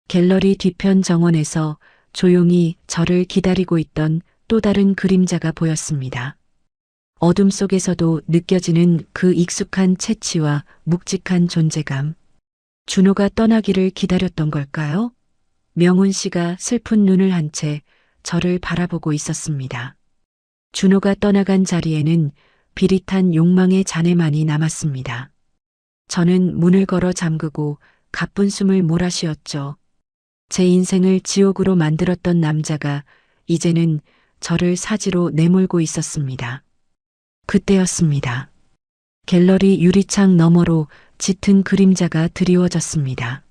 갤러리 뒤편 정원에서 조용히 저를 기다리고 있던 또 다른 그림자가 보였습니다. 어둠 속에서도 느껴지는 그 익숙한 채취와 묵직한 존재감. 준호가 떠나기를 기다렸던 걸까요? 명훈 씨가 슬픈 눈을 한 채 저를 바라보고 있었습니다. 준호가 떠나간 자리에는 비릿한 욕망의 잔해만이 남았습니다. 저는 문을 걸어 잠그고 가쁜 숨을 몰아쉬었죠. 제 인생을 지옥으로 만들었던 남자가 이제는 저를 사지로 내몰고 있었습니다. 그때였습니다. 갤러리 유리창 너머로 짙은 그림자가 드리워졌습니다.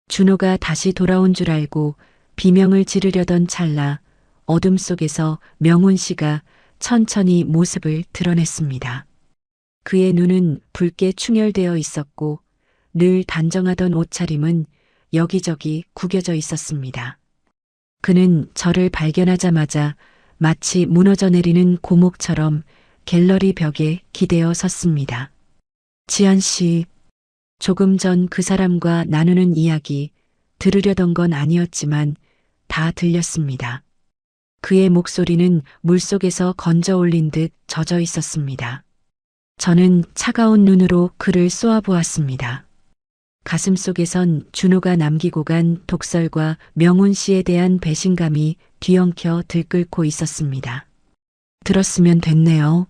준호가 다시 돌아온 줄 알고 비명을 지르려던 찰나 어둠 속에서 명훈 씨가 천천히 모습을 드러냈습니다. 그의 눈은 붉게 충혈되어 있었고 늘 단정하던 옷차림은 여기저기 구겨져 있었습니다. 그는 저를 발견하자마자 마치 무너져 내리는 고목처럼 갤러리 벽에 기대어 섰습니다. 지한 씨, 조금 전 그 사람과 나누는 이야기 들으려던 건 아니었지만 다 들렸습니다. 그의 목소리는 물속에서 건져 올린 듯 젖어 있었습니다. 저는 차가운 눈으로 그를 쏘아보았습니다. 가슴 속에선 준호가 남기고 간 독설과 명훈 씨에 대한 배신감이 뒤엉켜 들끓고 있었습니다. 들었으면 됐네요.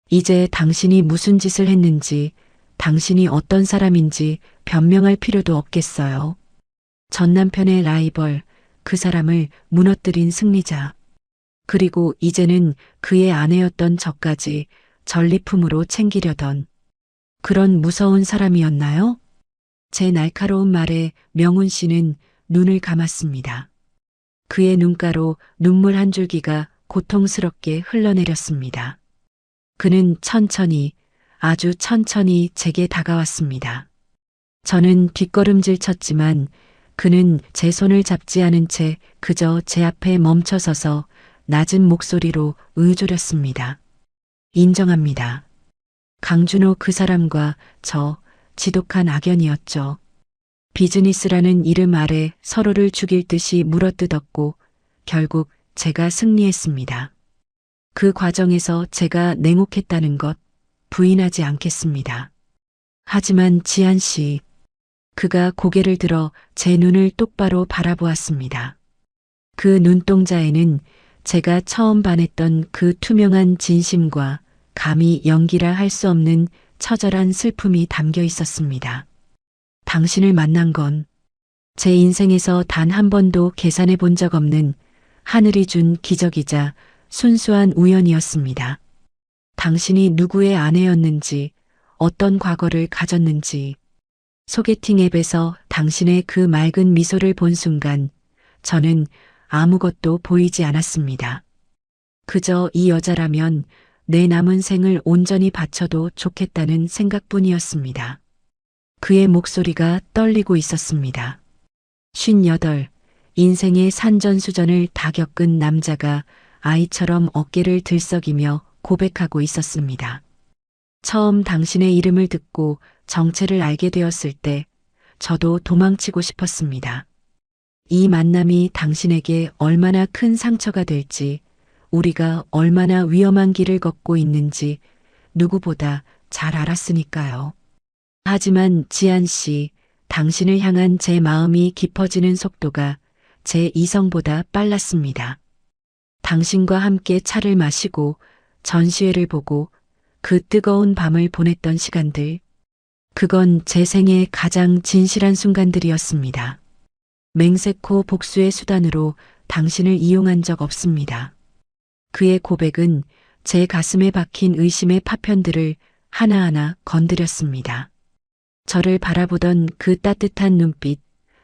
이제 당신이 무슨 짓을 했는지, 당신이 어떤 사람인지 변명할 필요도 없겠어요. 전 남편의 라이벌, 그 사람을 무너뜨린 승리자. 그리고 이제는 그의 아내였던 저까지 전리품으로 챙기려던 그런 무서운 사람이었나요? 제 날카로운 말에 명훈 씨는 눈을 감았습니다. 그의 눈가로 눈물 한 줄기가 고통스럽게 흘러내렸습니다. 그는 천천히, 아주 천천히 제게 다가왔습니다. 저는 뒷걸음질 쳤지만 그는 제 손을 잡지 않은 채 그저 제 앞에 멈춰서서 낮은 목소리로 의조렸습니다. 인정합니다. 강준호 그 사람과 저 지독한 악연이었죠. 비즈니스라는 이름 아래 서로를 죽일 듯이 물어뜯었고 결국 제가 승리했습니다. 그 과정에서 제가 냉혹했다는 것 부인하지 않겠습니다. 하지만 지한 씨, 그가 고개를 들어 제 눈을 똑바로 바라보았습니다. 그 눈동자에는 제가 처음 반했던 그 투명한 진심과 감히 연기라 할 수 없는 처절한 슬픔이 담겨 있었습니다. 당신을 만난 건 제 인생에서 단 한 번도 계산해 본 적 없는 하늘이 준 기적이자 순수한 우연이었습니다. 당신이 누구의 아내였는지, 어떤 과거를 가졌는지, 소개팅 앱에서 당신의 그 맑은 미소를 본 순간 저는 아무것도 보이지 않았습니다. 그저 이 여자라면 내 남은 생을 온전히 바쳐도 좋겠다는 생각뿐이었습니다. 그의 목소리가 떨리고 있었습니다. 58, 인생의 산전수전을 다 겪은 남자가 아이처럼 어깨를 들썩이며 고백하고 있었습니다. 처음 당신의 이름을 듣고 정체를 알게 되었을 때 저도 도망치고 싶었습니다. 이 만남이 당신에게 얼마나 큰 상처가 될지, 우리가 얼마나 위험한 길을 걷고 있는지 누구보다 잘 알았으니까요. 하지만 지한 씨, 당신을 향한 제 마음이 깊어지는 속도가 제 이성보다 빨랐습니다. 당신과 함께 차를 마시고 전시회를 보고 그 뜨거운 밤을 보냈던 시간들, 그건 제 생의 가장 진실한 순간들이었습니다. 맹세코 복수의 수단으로 당신을 이용한 적 없습니다. 그의 고백은 제 가슴에 박힌 의심의 파편들을 하나하나 건드렸습니다. 저를 바라보던 그 따뜻한 눈빛,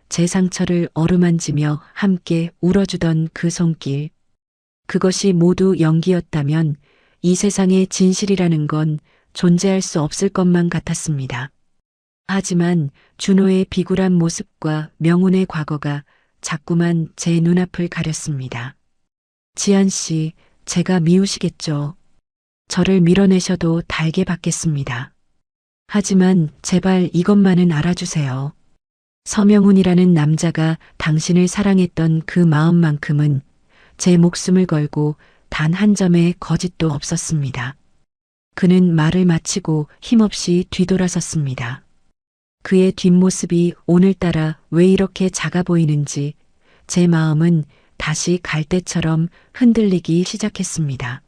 제 상처를 어루만지며 함께 울어주던 그 손길, 그것이 모두 연기였다면 이 세상에 진실이라는 건 존재할 수 없을 것만 같았습니다. 하지만 준호의 비굴한 모습과 명훈의 과거가 자꾸만 제 눈앞을 가렸습니다. 지한 씨, 제가 미우시겠죠. 저를 밀어내셔도 달게 받겠습니다. 하지만 제발 이것만은 알아주세요. 서명훈이라는 남자가 당신을 사랑했던 그 마음만큼은 제 목숨을 걸고 단 한 점의 거짓도 없었습니다. 그는 말을 마치고 힘없이 뒤돌아섰습니다. 그의 뒷모습이 오늘따라 왜 이렇게 작아 보이는지 제 마음은 다시 갈대처럼 흔들리기 시작했습니다.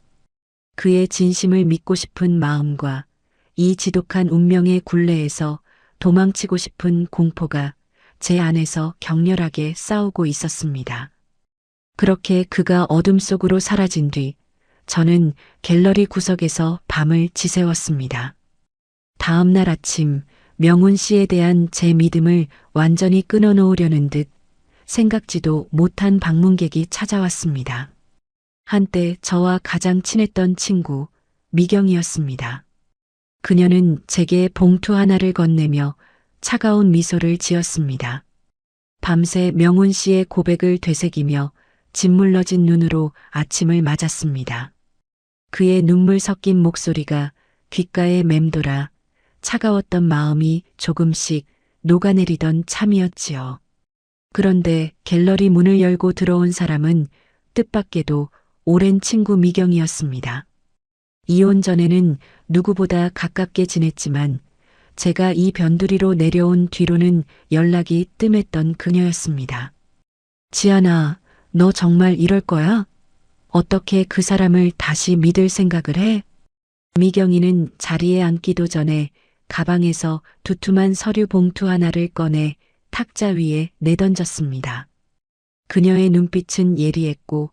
그의 진심을 믿고 싶은 마음과 이 지독한 운명의 굴레에서 도망치고 싶은 공포가 제 안에서 격렬하게 싸우고 있었습니다. 그렇게 그가 어둠 속으로 사라진 뒤 저는 갤러리 구석에서 밤을 지새웠습니다. 다음 날 아침 명훈 씨에 대한 제 믿음을 완전히 끊어놓으려는 듯 생각지도 못한 방문객이 찾아왔습니다. 한때 저와 가장 친했던 친구 미경이었습니다. 그녀는 제게 봉투 하나를 건네며 차가운 미소를 지었습니다. 밤새 명훈 씨의 고백을 되새기며 짓물러진 눈으로 아침을 맞았습니다. 그의 눈물 섞인 목소리가 귓가에 맴돌아 차가웠던 마음이 조금씩 녹아내리던 참이었지요. 그런데 갤러리 문을 열고 들어온 사람은 뜻밖에도 오랜 친구 미경이었습니다. 이혼 전에는 누구보다 가깝게 지냈지만 제가 이 변두리로 내려온 뒤로는 연락이 뜸했던 그녀였습니다. 지아나, 너 정말 이럴 거야? 어떻게 그 사람을 다시 믿을 생각을 해? 미경이는 자리에 앉기도 전에 가방에서 두툼한 서류 봉투 하나를 꺼내 탁자 위에 내던졌습니다. 그녀의 눈빛은 예리했고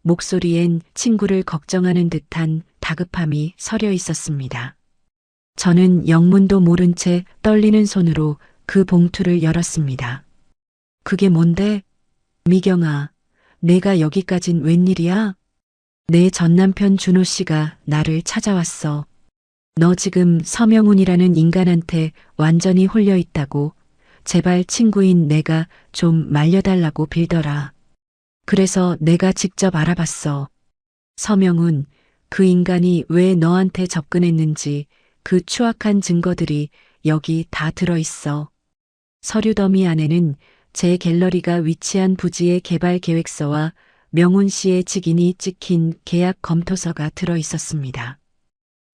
목소리엔 친구를 걱정하는 듯한 다급함이 서려 있었습니다. 저는 영문도 모른 채 떨리는 손으로 그 봉투를 열었습니다. 그게 뭔데? 미경아, 내가 여기까진 웬일이야? 내 전남편 준호 씨가 나를 찾아왔어. 너 지금 서명훈이라는 인간한테 완전히 홀려 있다고. 제발 친구인 내가 좀 말려달라고 빌더라. 그래서 내가 직접 알아봤어. 서명훈, 그 인간이 왜 너한테 접근했는지 그 추악한 증거들이 여기 다 들어있어. 서류 더미 안에는 제 갤러리가 위치한 부지의 개발 계획서와 명훈 씨의 직인이 찍힌 계약 검토서가 들어있었습니다.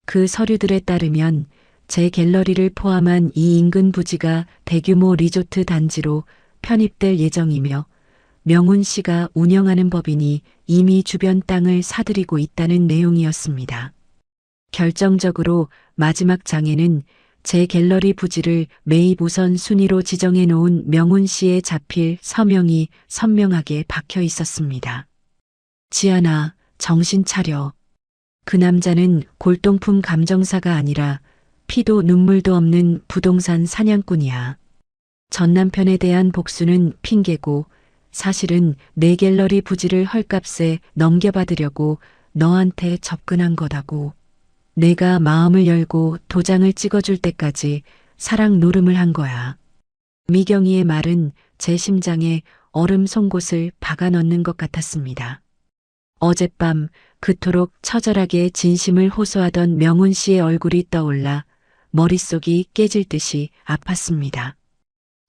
그 서류들에 따르면 제 갤러리를 포함한 이 인근 부지가 대규모 리조트 단지로 편입될 예정이며 명훈 씨가 운영하는 법인이 이미 주변 땅을 사들이고 있다는 내용이었습니다. 결정적으로 마지막 장에는 제 갤러리 부지를 매입 우선 순위로 지정해 놓은 명훈 씨의 자필 서명이 선명하게 박혀 있었습니다. 지아나, 정신 차려. 그 남자는 골동품 감정사가 아니라 피도 눈물도 없는 부동산 사냥꾼이야. 전 남편에 대한 복수는 핑계고 사실은 내 갤러리 부지를 헐값에 넘겨받으려고 너한테 접근한 거다고. 내가 마음을 열고 도장을 찍어줄 때까지 사랑 노름을 한 거야. 미경이의 말은 제 심장에 얼음 송곳을 박아 넣는 것 같았습니다. 어젯밤 그토록 처절하게 진심을 호소하던 명훈 씨의 얼굴이 떠올라 머릿속이 깨질 듯이 아팠습니다.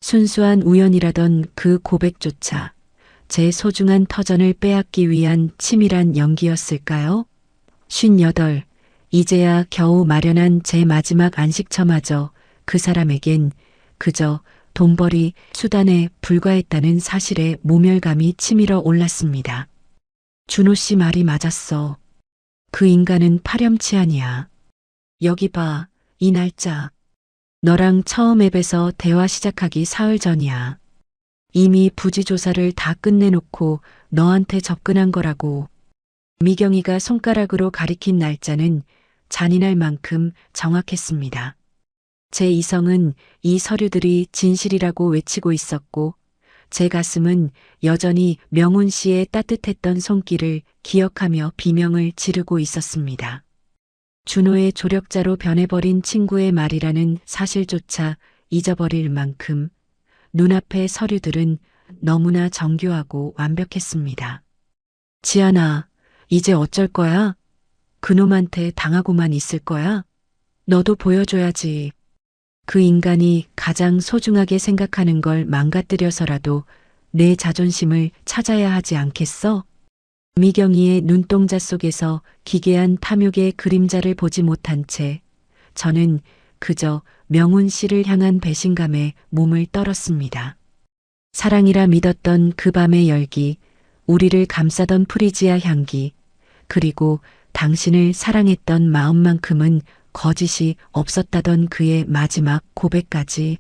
순수한 우연이라던 그 고백조차 제 소중한 터전을 빼앗기 위한 치밀한 연기였을까요? 58, 이제야 겨우 마련한 제 마지막 안식처마저 그 사람에겐 그저 돈벌이 수단에 불과했다는 사실에 모멸감이 치밀어 올랐습니다. 준호 씨 말이 맞았어. 그 인간은 파렴치한이야. 여기 봐, 이 날짜. 너랑 처음 앱에서 대화 시작하기 사흘 전이야. 이미 부지 조사를 다 끝내놓고 너한테 접근한 거라고. 미경이가 손가락으로 가리킨 날짜는 잔인할 만큼 정확했습니다. 제 이성은 이 서류들이 진실이라고 외치고 있었고 제 가슴은 여전히 명훈 씨의 따뜻했던 손길을 기억하며 비명을 지르고 있었습니다. 준호의 조력자로 변해버린 친구의 말이라는 사실조차 잊어버릴 만큼 눈앞의 서류들은 너무나 정교하고 완벽했습니다. 지아나, 이제 어쩔 거야? 그놈한테 당하고만 있을 거야? 너도 보여줘야지. 그 인간이 가장 소중하게 생각하는 걸 망가뜨려서라도 내 자존심을 찾아야 하지 않겠어? 미경이의 눈동자 속에서 기괴한 탐욕의 그림자를 보지 못한 채 저는 그저 명훈 씨를 향한 배신감에 몸을 떨었습니다. 사랑이라 믿었던 그 밤의 열기, 우리를 감싸던 프리지아 향기, 그리고 당신을 사랑했던 마음만큼은 거짓이 없었다던 그의 마지막 고백까지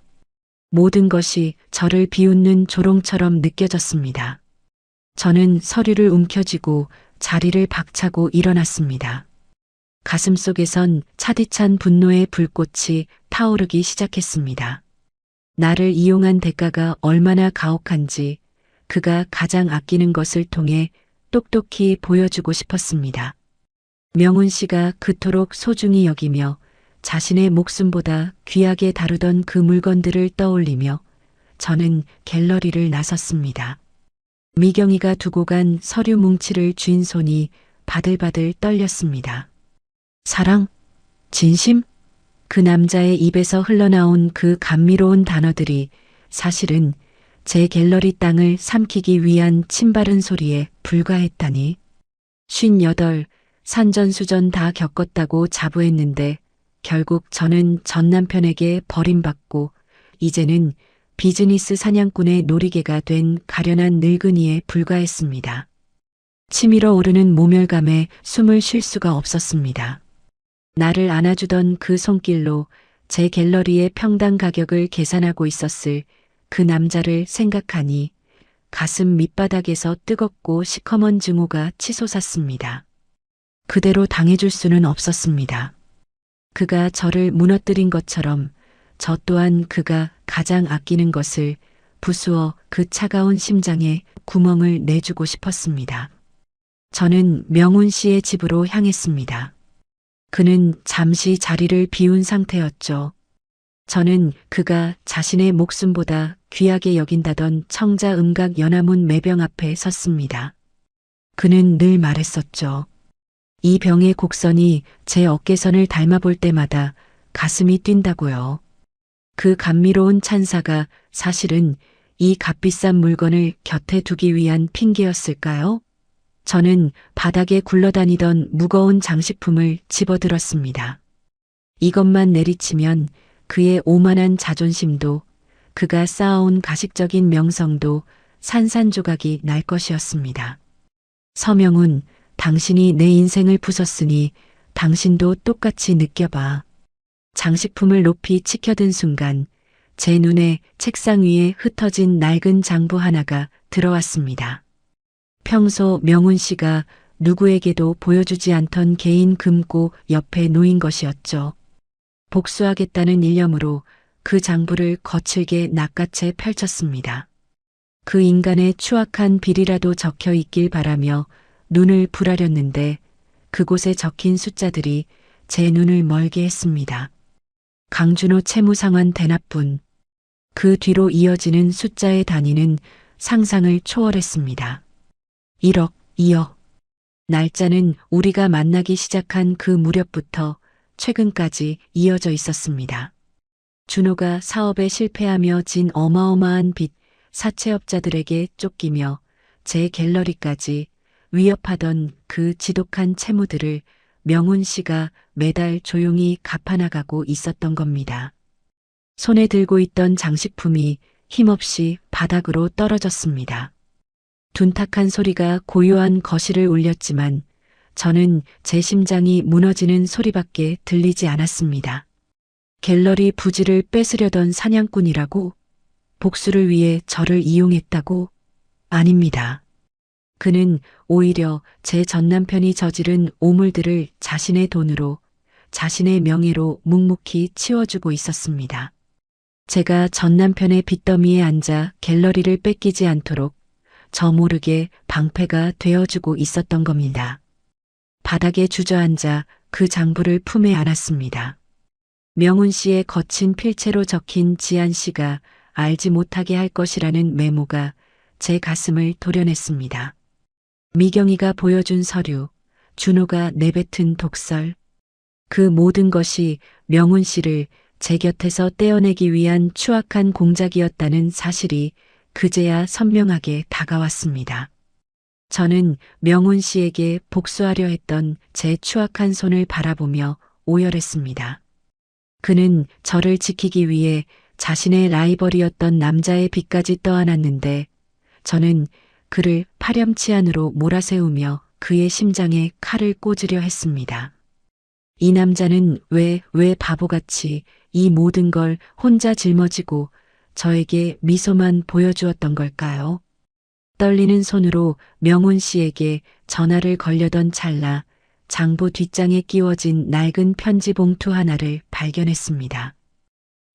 모든 것이 저를 비웃는 조롱처럼 느껴졌습니다. 저는 서류를 움켜쥐고 자리를 박차고 일어났습니다. 가슴속에선 차디찬 분노의 불꽃이 타오르기 시작했습니다. 나를 이용한 대가가 얼마나 가혹한지 그가 가장 아끼는 것을 통해 똑똑히 보여주고 싶었습니다. 명훈 씨가 그토록 소중히 여기며 자신의 목숨보다 귀하게 다루던 그 물건들을 떠올리며 저는 갤러리를 나섰습니다. 미경이가 두고 간 서류 뭉치를 쥔 손이 바들바들 떨렸습니다. 사랑? 진심? 그 남자의 입에서 흘러나온 그 감미로운 단어들이 사실은 제 갤러리 땅을 삼키기 위한 침바른 소리에 불과했다니. 58, 산전수전 다 겪었다고 자부했는데 결국 저는 전 남편에게 버림받고 이제는 비즈니스 사냥꾼의 놀이개가 된 가련한 늙은이에 불과했습니다. 치밀어 오르는 모멸감에 숨을 쉴 수가 없었습니다. 나를 안아주던 그 손길로 제 갤러리의 평당 가격을 계산하고 있었을 그 남자를 생각하니 가슴 밑바닥에서 뜨겁고 시커먼 증오가 치솟았습니다. 그대로 당해줄 수는 없었습니다. 그가 저를 무너뜨린 것처럼 저 또한 그가 가장 아끼는 것을 부수어 그 차가운 심장에 구멍을 내주고 싶었습니다. 저는 명훈 씨의 집으로 향했습니다. 그는 잠시 자리를 비운 상태였죠. 저는 그가 자신의 목숨보다 귀하게 여긴다던 청자 음각 연화문 매병 앞에 섰습니다. 그는 늘 말했었죠. 이 병의 곡선이 제 어깨선을 닮아볼 때마다 가슴이 뛴다고요. 그 감미로운 찬사가 사실은 이 값비싼 물건을 곁에 두기 위한 핑계였을까요? 저는 바닥에 굴러다니던 무거운 장식품을 집어들었습니다. 이것만 내리치면 그의 오만한 자존심도 그가 쌓아온 가식적인 명성도 산산조각이 날 것이었습니다. 서명훈, 당신이 내 인생을 부쉈으니 당신도 똑같이 느껴봐. 장식품을 높이 치켜든 순간 제 눈에 책상 위에 흩어진 낡은 장부 하나가 들어왔습니다. 평소 명훈 씨가 누구에게도 보여주지 않던 개인 금고 옆에 놓인 것이었죠. 복수하겠다는 일념으로 그 장부를 거칠게 낚아채 펼쳤습니다. 그 인간의 추악한 비리라도 적혀 있길 바라며 눈을 부라렸는데 그곳에 적힌 숫자들이 제 눈을 멀게 했습니다. 강준호 채무상환 대납분. 그 뒤로 이어지는 숫자의 단위는 상상을 초월했습니다. 1억, 2억. 날짜는 우리가 만나기 시작한 그 무렵부터 최근까지 이어져 있었습니다. 준호가 사업에 실패하며 진 어마어마한 빚, 사채업자들에게 쫓기며 제 갤러리까지 위협하던 그 지독한 채무들을 명훈 씨가 매달 조용히 갚아나가고 있었던 겁니다. 손에 들고 있던 장식품이 힘없이 바닥으로 떨어졌습니다. 둔탁한 소리가 고요한 거실을 울렸지만 저는 제 심장이 무너지는 소리밖에 들리지 않았습니다. 갤러리 부지를 뺏으려던 사냥꾼이라고? 복수를 위해 저를 이용했다고? 아닙니다. 그는 오히려 제 전남편이 저지른 오물들을 자신의 돈으로, 자신의 명예로 묵묵히 치워주고 있었습니다. 제가 전남편의 빚더미에 앉아 갤러리를 뺏기지 않도록 저 모르게 방패가 되어주고 있었던 겁니다. 바닥에 주저앉아 그 장부를 품에 안았습니다. 명훈 씨의 거친 필체로 적힌 지한 씨가 알지 못하게 할 것이라는 메모가 제 가슴을 도려냈습니다. 미경이가 보여준 서류, 준호가 내뱉은 독설, 그 모든 것이 명훈 씨를 제 곁에서 떼어내기 위한 추악한 공작이었다는 사실이 그제야 선명하게 다가왔습니다. 저는 명훈 씨에게 복수하려 했던 제 추악한 손을 바라보며 오열했습니다. 그는 저를 지키기 위해 자신의 라이벌이었던 남자의 빚까지 떠안았는데 저는 그를 파렴치한으로 몰아세우며 그의 심장에 칼을 꽂으려 했습니다. 이 남자는 왜 바보같이 이 모든 걸 혼자 짊어지고 저에게 미소만 보여주었던 걸까요? 떨리는 손으로 명훈 씨에게 전화를 걸려던 찰나 장부 뒷장에 끼워진 낡은 편지 봉투 하나를 발견했습니다.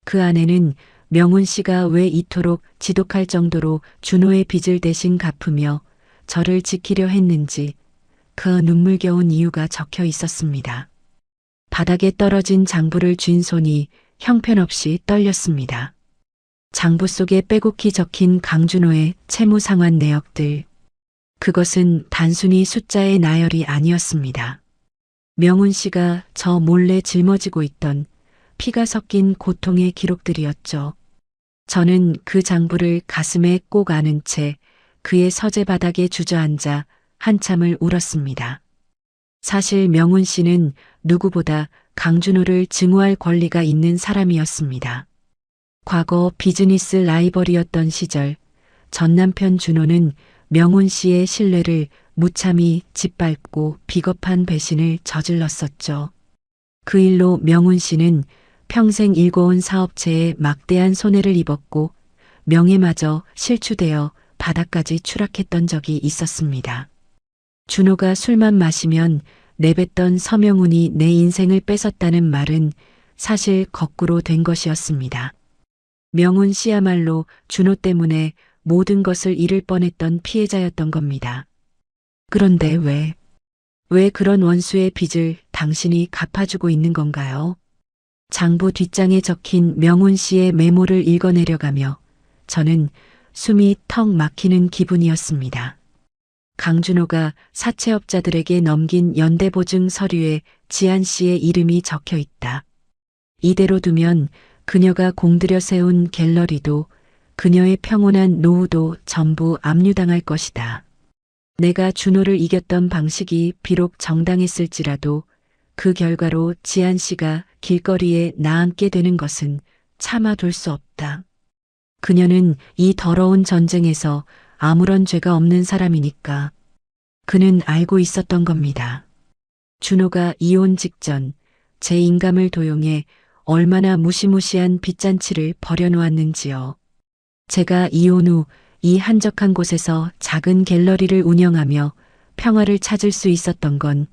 그 안에는 명훈 씨가 왜 이토록 지독할 정도로 준호의 빚을 대신 갚으며 저를 지키려 했는지 그 눈물겨운 이유가 적혀 있었습니다. 바닥에 떨어진 장부를 쥔 손이 형편없이 떨렸습니다. 장부 속에 빼곡히 적힌 강준호의 채무 상환 내역들. 그것은 단순히 숫자의 나열이 아니었습니다. 명훈 씨가 저 몰래 짊어지고 있던 피가 섞인 고통의 기록들이었죠. 저는 그 장부를 가슴에 꼭 안은 채 그의 서재 바닥에 주저앉아 한참을 울었습니다. 사실 명훈 씨는 누구보다 강준호를 증오할 권리가 있는 사람이었습니다. 과거 비즈니스 라이벌이었던 시절 전 남편 준호는 명훈 씨의 신뢰를 무참히 짓밟고 비겁한 배신을 저질렀었죠. 그 일로 명훈 씨는 평생 일궈온 사업체에 막대한 손해를 입었고 명예마저 실추되어 바닥까지 추락했던 적이 있었습니다. 준호가 술만 마시면 내뱉던 서명훈이 내 인생을 뺏었다는 말은 사실 거꾸로 된 것이었습니다. 명훈 씨야말로 준호 때문에 모든 것을 잃을 뻔했던 피해자였던 겁니다. 그런데 왜 그런 원수의 빚을 당신이 갚아주고 있는 건가요? 장부 뒷장에 적힌 명훈 씨의 메모를 읽어내려가며 저는 숨이 턱 막히는 기분이었습니다. 강준호가 사채업자들에게 넘긴 연대보증 서류에 지한 씨의 이름이 적혀 있다. 이대로 두면 그녀가 공들여 세운 갤러리도 그녀의 평온한 노후도 전부 압류당할 것이다. 내가 준호를 이겼던 방식이 비록 정당했을지라도 그 결과로 지한 씨가 길거리에 나앉게 되는 것은 참아둘 수 없다. 그녀는 이 더러운 전쟁에서 아무런 죄가 없는 사람이니까. 그는 알고 있었던 겁니다. 준호가 이혼 직전 제 인감을 도용해 얼마나 무시무시한 빚잔치를 벌여놓았는지요. 제가 이혼 후 이 한적한 곳에서 작은 갤러리를 운영하며 평화를 찾을 수 있었던 건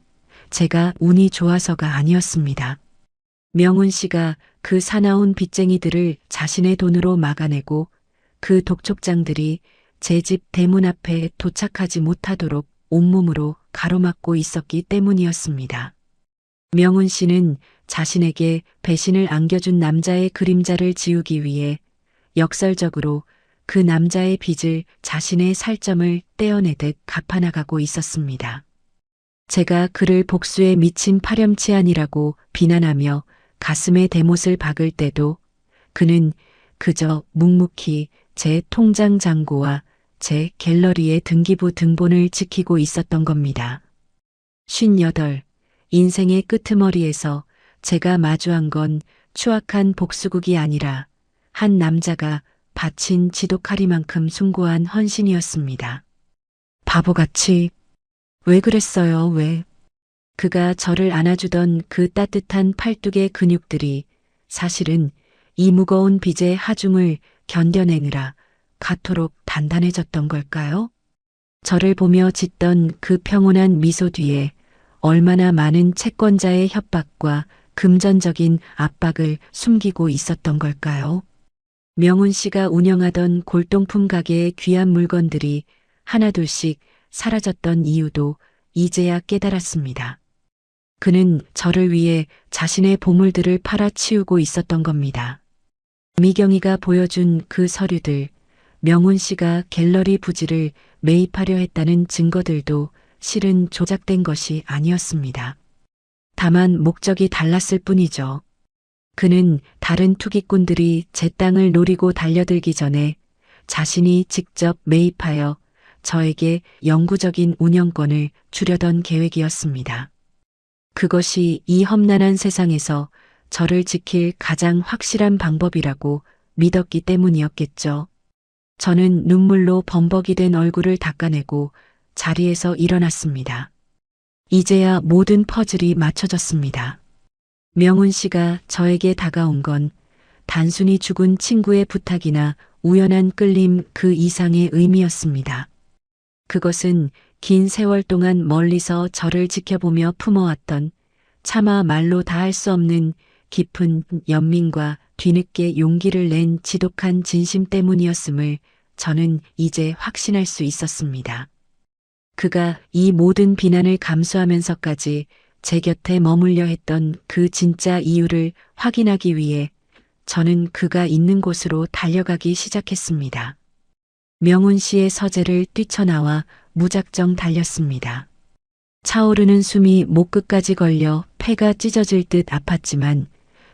제가 운이 좋아서가 아니었습니다. 명훈 씨가 그 사나운 빚쟁이들을 자신의 돈으로 막아내고 그 독촉장들이 제 집 대문 앞에 도착하지 못하도록 온몸으로 가로막고 있었기 때문이었습니다. 명훈 씨는 자신에게 배신을 안겨준 남자의 그림자를 지우기 위해 역설적으로 그 남자의 빚을 자신의 살점을 떼어내듯 갚아나가고 있었습니다. 제가 그를 복수에 미친 파렴치한이라고 비난하며 가슴에 대못을 박을 때도 그는 그저 묵묵히 제 통장 잔고와 제 갤러리의 등기부 등본을 지키고 있었던 겁니다. 58. 인생의 끄트머리에서 제가 마주한 건 추악한 복수국이 아니라 한 남자가 바친 지독하리만큼 숭고한 헌신이었습니다. 바보같이 왜 그랬어요, 왜? 그가 저를 안아주던 그 따뜻한 팔뚝의 근육들이 사실은 이 무거운 빚의 하중을 견뎌내느라 가토록 단단해졌던 걸까요? 저를 보며 짓던 그 평온한 미소 뒤에 얼마나 많은 채권자의 협박과 금전적인 압박을 숨기고 있었던 걸까요? 명훈 씨가 운영하던 골동품 가게의 귀한 물건들이 하나둘씩 사라졌던 이유도 이제야 깨달았습니다. 그는 저를 위해 자신의 보물들을 팔아치우고 있었던 겁니다. 미경이가 보여준 그 서류들, 명훈 씨가 갤러리 부지를 매입하려 했다는 증거들도 실은 조작된 것이 아니었습니다. 다만 목적이 달랐을 뿐이죠. 그는 다른 투기꾼들이 제 땅을 노리고 달려들기 전에 자신이 직접 매입하여 저에게 영구적인 운영권을 주려던 계획이었습니다. 그것이 이 험난한 세상에서 저를 지킬 가장 확실한 방법이라고 믿었기 때문이었겠죠. 저는 눈물로 범벅이 된 얼굴을 닦아내고 자리에서 일어났습니다. 이제야 모든 퍼즐이 맞춰졌습니다. 명훈 씨가 저에게 다가온 건 단순히 죽은 친구의 부탁이나 우연한 끌림 그 이상의 의미였습니다. 그것은 긴 세월 동안 멀리서 저를 지켜보며 품어왔던 차마 말로 다 할 수 없는 깊은 연민과 뒤늦게 용기를 낸 지독한 진심 때문이었음을 저는 이제 확신할 수 있었습니다. 그가 이 모든 비난을 감수하면서까지 제 곁에 머물려 했던 그 진짜 이유를 확인하기 위해 저는 그가 있는 곳으로 달려가기 시작했습니다. 명훈 씨의 서재를 뛰쳐나와 무작정 달렸습니다. 차오르는 숨이 목끝까지 걸려 폐가 찢어질 듯 아팠지만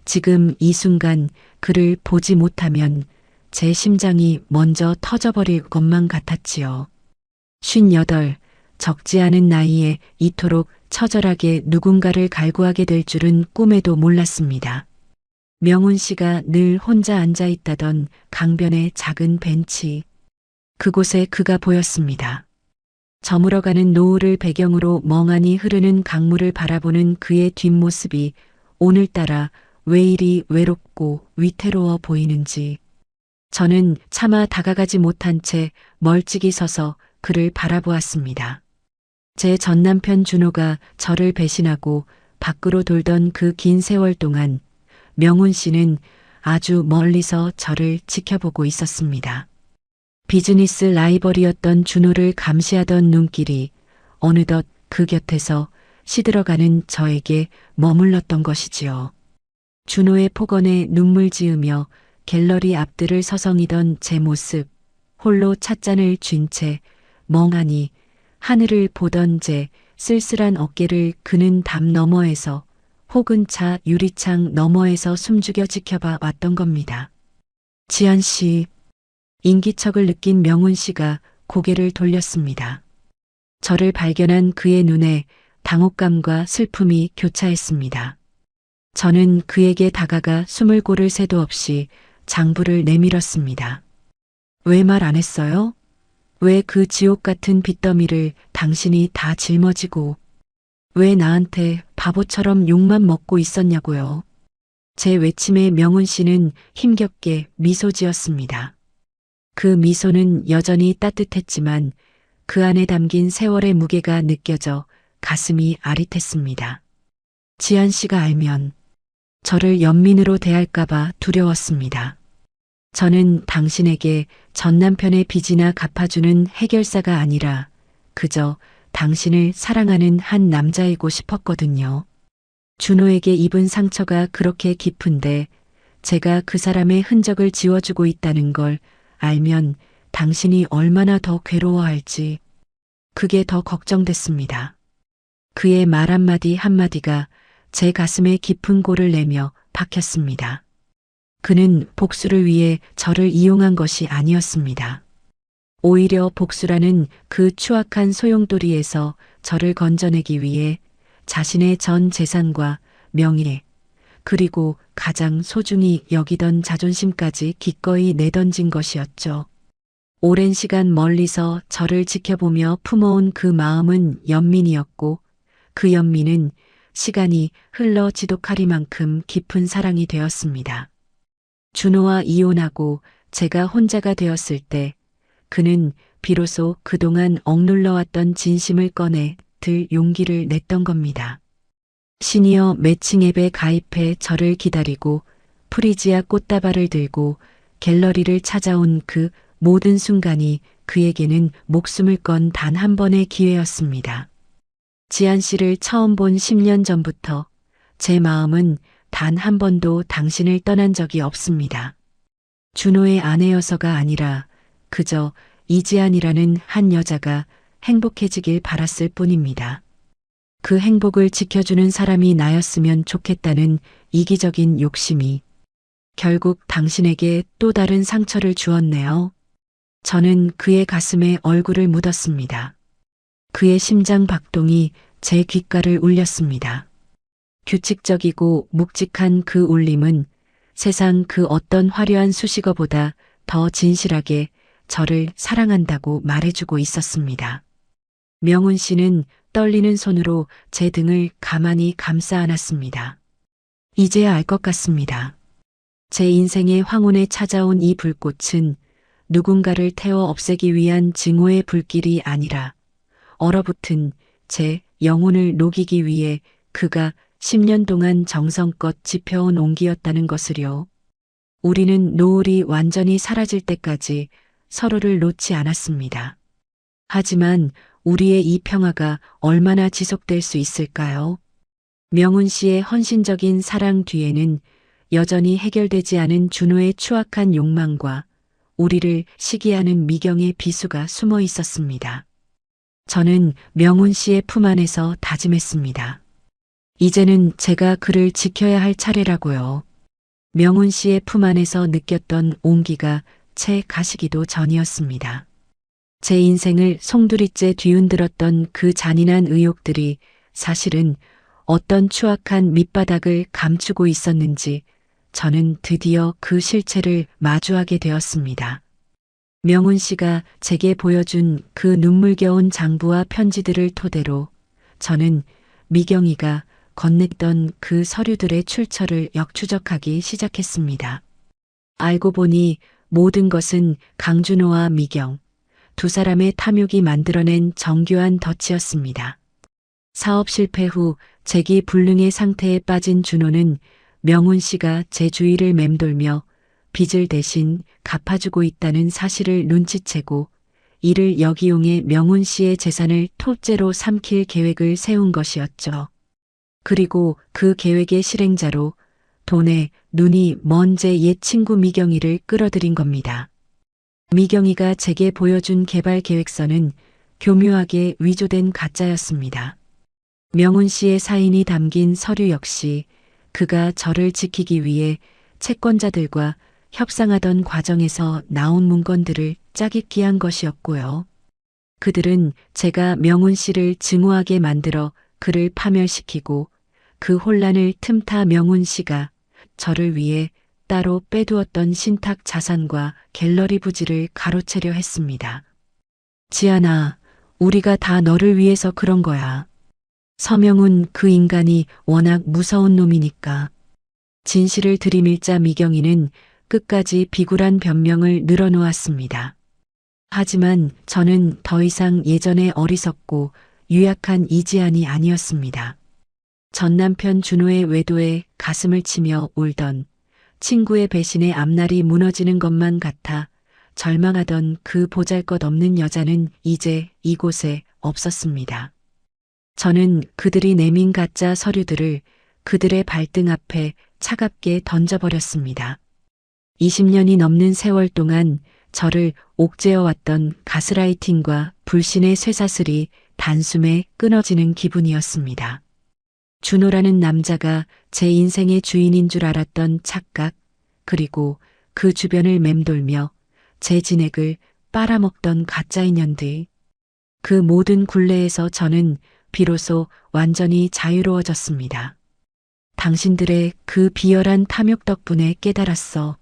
지금 이 순간 그를 보지 못하면 제 심장이 먼저 터져버릴 것만 같았지요. 58, 적지 않은 나이에 이토록 처절하게 누군가를 갈구하게 될 줄은 꿈에도 몰랐습니다. 명훈 씨가 늘 혼자 앉아 있다던 강변의 작은 벤치. 그곳에 그가 보였습니다. 저물어가는 노을을 배경으로 멍하니 흐르는 강물을 바라보는 그의 뒷모습이 오늘따라 왜 이리 외롭고 위태로워 보이는지 저는 차마 다가가지 못한 채 멀찍이 서서 그를 바라보았습니다. 제 전남편 준호가 저를 배신하고 밖으로 돌던 그 긴 세월 동안 명훈 씨는 아주 멀리서 저를 지켜보고 있었습니다. 비즈니스 라이벌이었던 준호를 감시하던 눈길이 어느덧 그 곁에서 시들어가는 저에게 머물렀던 것이지요. 준호의 폭언에 눈물 지으며 갤러리 앞들을 서성이던 제 모습, 홀로 찻잔을 쥔 채 멍하니 하늘을 보던 제 쓸쓸한 어깨를 그는 담 너머에서 혹은 차 유리창 너머에서 숨죽여 지켜봐 왔던 겁니다. 지한 씨, 인기척을 느낀 명훈 씨가 고개를 돌렸습니다. 저를 발견한 그의 눈에 당혹감과 슬픔이 교차했습니다. 저는 그에게 다가가 숨을 고를 새도 없이 장부를 내밀었습니다. 왜 말 안 했어요? 왜 그 지옥 같은 빚더미를 당신이 다 짊어지고 왜 나한테 바보처럼 욕만 먹고 있었냐고요. 제 외침에 명훈 씨는 힘겹게 미소 지었습니다. 그 미소는 여전히 따뜻했지만 그 안에 담긴 세월의 무게가 느껴져 가슴이 아릿했습니다. 지한 씨가 알면 저를 연민으로 대할까봐 두려웠습니다. 저는 당신에게 전 남편의 빚이나 갚아주는 해결사가 아니라 그저 당신을 사랑하는 한 남자이고 싶었거든요. 준호에게 입은 상처가 그렇게 깊은데 제가 그 사람의 흔적을 지워주고 있다는 걸 알면 당신이 얼마나 더 괴로워할지 그게 더 걱정됐습니다. 그의 말 한마디 한마디가 제 가슴에 깊은 골을 내며 박혔습니다. 그는 복수를 위해 저를 이용한 것이 아니었습니다. 오히려 복수라는 그 추악한 소용돌이에서 저를 건져내기 위해 자신의 전 재산과 명예, 그리고 가장 소중히 여기던 자존심까지 기꺼이 내던진 것이었죠. 오랜 시간 멀리서 저를 지켜보며 품어온 그 마음은 연민이었고 그 연민은 시간이 흘러 지독하리만큼 깊은 사랑이 되었습니다. 준호와 이혼하고 제가 혼자가 되었을 때 그는 비로소 그동안 억눌러왔던 진심을 꺼내 들 용기를 냈던 겁니다. 시니어 매칭 앱에 가입해 저를 기다리고 프리지아 꽃다발을 들고 갤러리를 찾아온 그 모든 순간이 그에게는 목숨을 건 단 한 번의 기회였습니다. 지한 씨를 처음 본 10년 전부터 제 마음은 단 한 번도 당신을 떠난 적이 없습니다. 준호의 아내여서가 아니라 그저 이지안이라는 한 여자가 행복해지길 바랐을 뿐입니다. 그 행복을 지켜주는 사람이 나였으면 좋겠다는 이기적인 욕심이 결국 당신에게 또 다른 상처를 주었네요. 저는 그의 가슴에 얼굴을 묻었습니다. 그의 심장 박동이 제 귓가를 울렸습니다. 규칙적이고 묵직한 그 울림은 세상 그 어떤 화려한 수식어보다 더 진실하게 저를 사랑한다고 말해주고 있었습니다. 명훈 씨는 떨리는 손으로 제 등을 가만히 감싸 안았습니다. 이제야 알 것 같습니다. 제 인생의 황혼에 찾아온 이 불꽃은 누군가를 태워 없애기 위한 증오의 불길이 아니라 얼어붙은 제 영혼을 녹이기 위해 그가 10년 동안 정성껏 지펴온 옹기였다는 것을요. 우리는 노을이 완전히 사라질 때까지 서로를 놓지 않았습니다. 하지만 우리의 이 평화가 얼마나 지속될 수 있을까요? 명훈 씨의 헌신적인 사랑 뒤에는 여전히 해결되지 않은 준호의 추악한 욕망과 우리를 시기하는 미경의 비수가 숨어 있었습니다. 저는 명훈 씨의 품 안에서 다짐했습니다. 이제는 제가 그를 지켜야 할 차례라고요. 명훈 씨의 품 안에서 느꼈던 온기가 채 가시기도 전이었습니다. 제 인생을 송두리째 뒤흔들었던 그 잔인한 의혹들이 사실은 어떤 추악한 밑바닥을 감추고 있었는지 저는 드디어 그 실체를 마주하게 되었습니다. 명훈 씨가 제게 보여준 그 눈물겨운 장부와 편지들을 토대로 저는 미경이가 건넸던 그 서류들의 출처를 역추적하기 시작했습니다. 알고 보니 모든 것은 강준호와 미경, 두 사람의 탐욕이 만들어낸 정교한 덫이었습니다. 사업 실패 후 재기불능의 상태에 빠진 준호는 명훈 씨가 제 주위를 맴돌며 빚을 대신 갚아주고 있다는 사실을 눈치채고 이를 역이용해 명훈 씨의 재산을 토째로 삼킬 계획을 세운 것이었죠. 그리고 그 계획의 실행자로 돈에 눈이 먼 제 옛 친구 미경이를 끌어들인 겁니다. 미경이가 제게 보여준 개발 계획서는 교묘하게 위조된 가짜였습니다. 명훈 씨의 사인이 담긴 서류 역시 그가 저를 지키기 위해 채권자들과 협상하던 과정에서 나온 문건들을 짜깁기 한 것이었고요. 그들은 제가 명훈 씨를 증오하게 만들어 그를 파멸시키고 그 혼란을 틈타 명훈 씨가 저를 위해 따로 빼두었던 신탁 자산과 갤러리 부지를 가로채려 했습니다. 지아나, 우리가 다 너를 위해서 그런 거야. 서명훈 그 인간이 워낙 무서운 놈이니까. 진실을 들이밀자 미경이는 끝까지 비굴한 변명을 늘어놓았습니다. 하지만 저는 더 이상 예전의 어리석고 유약한 이지안이 아니었습니다. 전 남편 준호의 외도에 가슴을 치며 울던 친구의 배신에 앞날이 무너지는 것만 같아 절망하던 그 보잘것없는 여자는 이제 이곳에 없었습니다. 저는 그들이 내민 가짜 서류들을 그들의 발등 앞에 차갑게 던져버렸습니다. 20년이 넘는 세월 동안 저를 옥죄어왔던 가스라이팅과 불신의 쇠사슬이 단숨에 끊어지는 기분이었습니다. 준호라는 남자가 제 인생의 주인인 줄 알았던 착각, 그리고 그 주변을 맴돌며 제 진액을 빨아먹던 가짜 인연들. 그 모든 굴레에서 저는 비로소 완전히 자유로워졌습니다. 당신들의 그 비열한 탐욕 덕분에 깨달았어.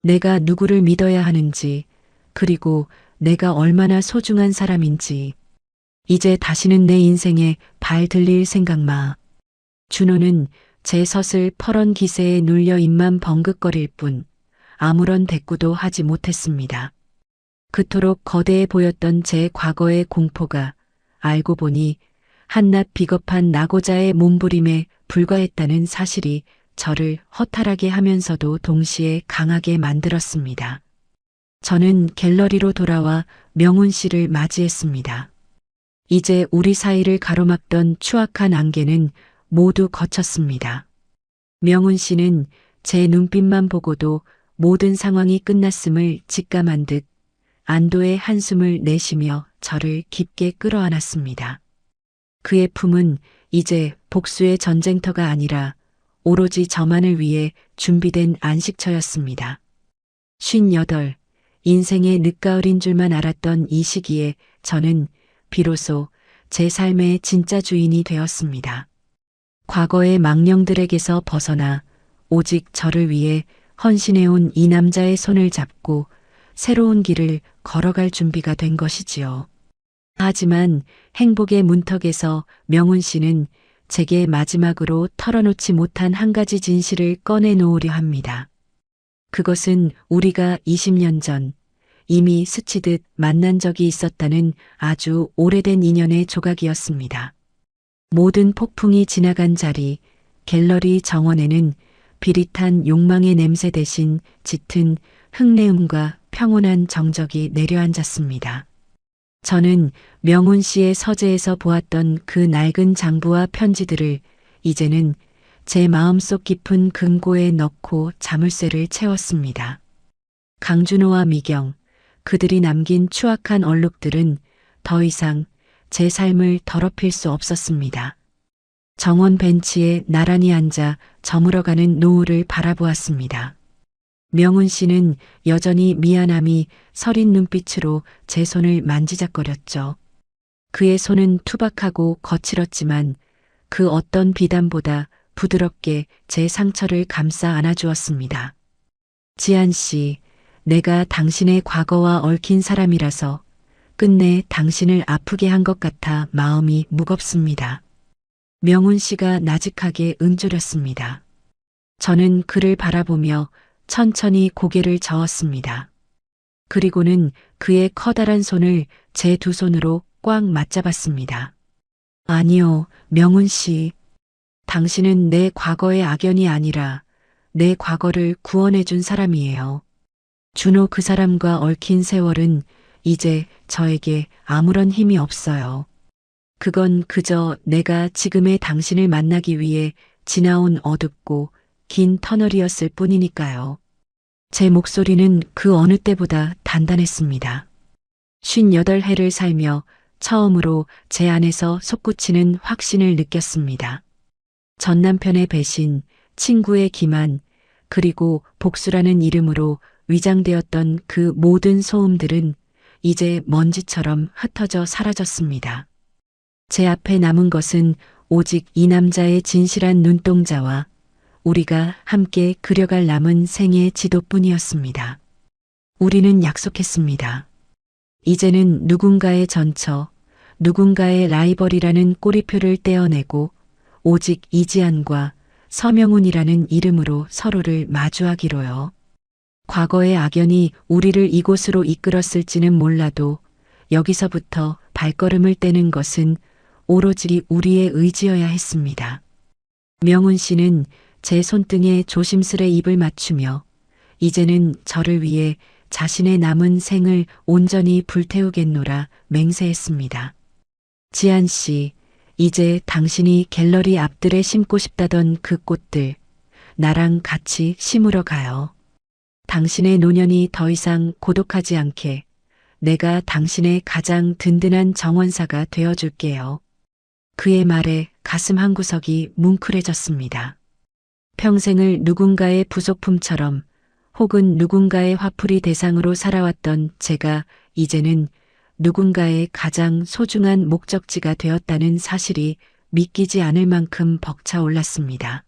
내가 누구를 믿어야 하는지, 그리고 내가 얼마나 소중한 사람인지. 이제 다시는 내 인생에 발 들릴 생각 마. 준호는 제 섯을 퍼런 기세에 눌려 입만 벙긋거릴 뿐 아무런 대꾸도 하지 못했습니다. 그토록 거대해 보였던 제 과거의 공포가 알고 보니 한낱 비겁한 낙오자의 몸부림에 불과했다는 사실이 저를 허탈하게 하면서도 동시에 강하게 만들었습니다. 저는 갤러리로 돌아와 명훈 씨를 맞이했습니다. 이제 우리 사이를 가로막던 추악한 안개는 모두 거쳤습니다. 명훈 씨는 제 눈빛만 보고도 모든 상황이 끝났음을 직감한 듯 안도의 한숨을 내쉬며 저를 깊게 끌어안았습니다. 그의 품은 이제 복수의 전쟁터가 아니라 오로지 저만을 위해 준비된 안식처였습니다. 58, 인생의 늦가을인 줄만 알았던 이 시기에 저는 비로소 제 삶의 진짜 주인이 되었습니다. 과거의 망령들에게서 벗어나 오직 저를 위해 헌신해온 이 남자의 손을 잡고 새로운 길을 걸어갈 준비가 된 것이지요. 하지만 행복의 문턱에서 명훈 씨는 제게 마지막으로 털어놓지 못한 한 가지 진실을 꺼내놓으려 합니다. 그것은 우리가 20년 전 이미 스치듯 만난 적이 있었다는 아주 오래된 인연의 조각이었습니다. 모든 폭풍이 지나간 자리, 갤러리 정원에는 비릿한 욕망의 냄새 대신 짙은 흙내음과 평온한 정적이 내려앉았습니다. 저는 명훈 씨의 서재에서 보았던 그 낡은 장부와 편지들을 이제는 제 마음속 깊은 금고에 넣고 자물쇠를 채웠습니다. 강준호와 미경, 그들이 남긴 추악한 얼룩들은 더 이상 제 삶을 더럽힐 수 없었습니다. 정원 벤치에 나란히 앉아 저물어가는 노을을 바라보았습니다. 명훈 씨는 여전히 미안함이 서린 눈빛으로 제 손을 만지작거렸죠. 그의 손은 투박하고 거칠었지만 그 어떤 비단보다 부드럽게 제 상처를 감싸 안아주었습니다. 지한 씨, 내가 당신의 과거와 얽힌 사람이라서 끝내 당신을 아프게 한 것 같아 마음이 무겁습니다. 명훈 씨가 나직하게 응조렸습니다. 저는 그를 바라보며 천천히 고개를 저었습니다. 그리고는 그의 커다란 손을 제 두 손으로 꽉 맞잡았습니다. 아니요, 명훈 씨. 당신은 내 과거의 악연이 아니라 내 과거를 구원해 준 사람이에요. 준호 그 사람과 얽힌 세월은 이제 저에게 아무런 힘이 없어요. 그건 그저 내가 지금의 당신을 만나기 위해 지나온 어둡고 긴 터널이었을 뿐이니까요. 제 목소리는 그 어느 때보다 단단했습니다. 58해를 살며 처음으로 제 안에서 솟구치는 확신을 느꼈습니다. 전 남편의 배신, 친구의 기만, 그리고 복수라는 이름으로 위장되었던 그 모든 소음들은 이제 먼지처럼 흩어져 사라졌습니다. 제 앞에 남은 것은 오직 이 남자의 진실한 눈동자와 우리가 함께 그려갈 남은 생의 지도뿐이었습니다. 우리는 약속했습니다. 이제는 누군가의 전처, 누군가의 라이벌이라는 꼬리표를 떼어내고 오직 이지안과 서명훈이라는 이름으로 서로를 마주하기로요. 과거의 악연이 우리를 이곳으로 이끌었을지는 몰라도 여기서부터 발걸음을 떼는 것은 오로지 우리의 의지여야 했습니다. 명훈 씨는 제 손등에 조심스레 입을 맞추며 이제는 저를 위해 자신의 남은 생을 온전히 불태우겠노라 맹세했습니다. 지한 씨, 이제 당신이 갤러리 앞들에 심고 싶다던 그 꽃들, 나랑 같이 심으러 가요. 당신의 노년이 더 이상 고독하지 않게 내가 당신의 가장 든든한 정원사가 되어줄게요. 그의 말에 가슴 한구석이 뭉클해졌습니다. 평생을 누군가의 부속품처럼 혹은 누군가의 화풀이 대상으로 살아왔던 제가 이제는 누군가의 가장 소중한 목적지가 되었다는 사실이 믿기지 않을 만큼 벅차올랐습니다.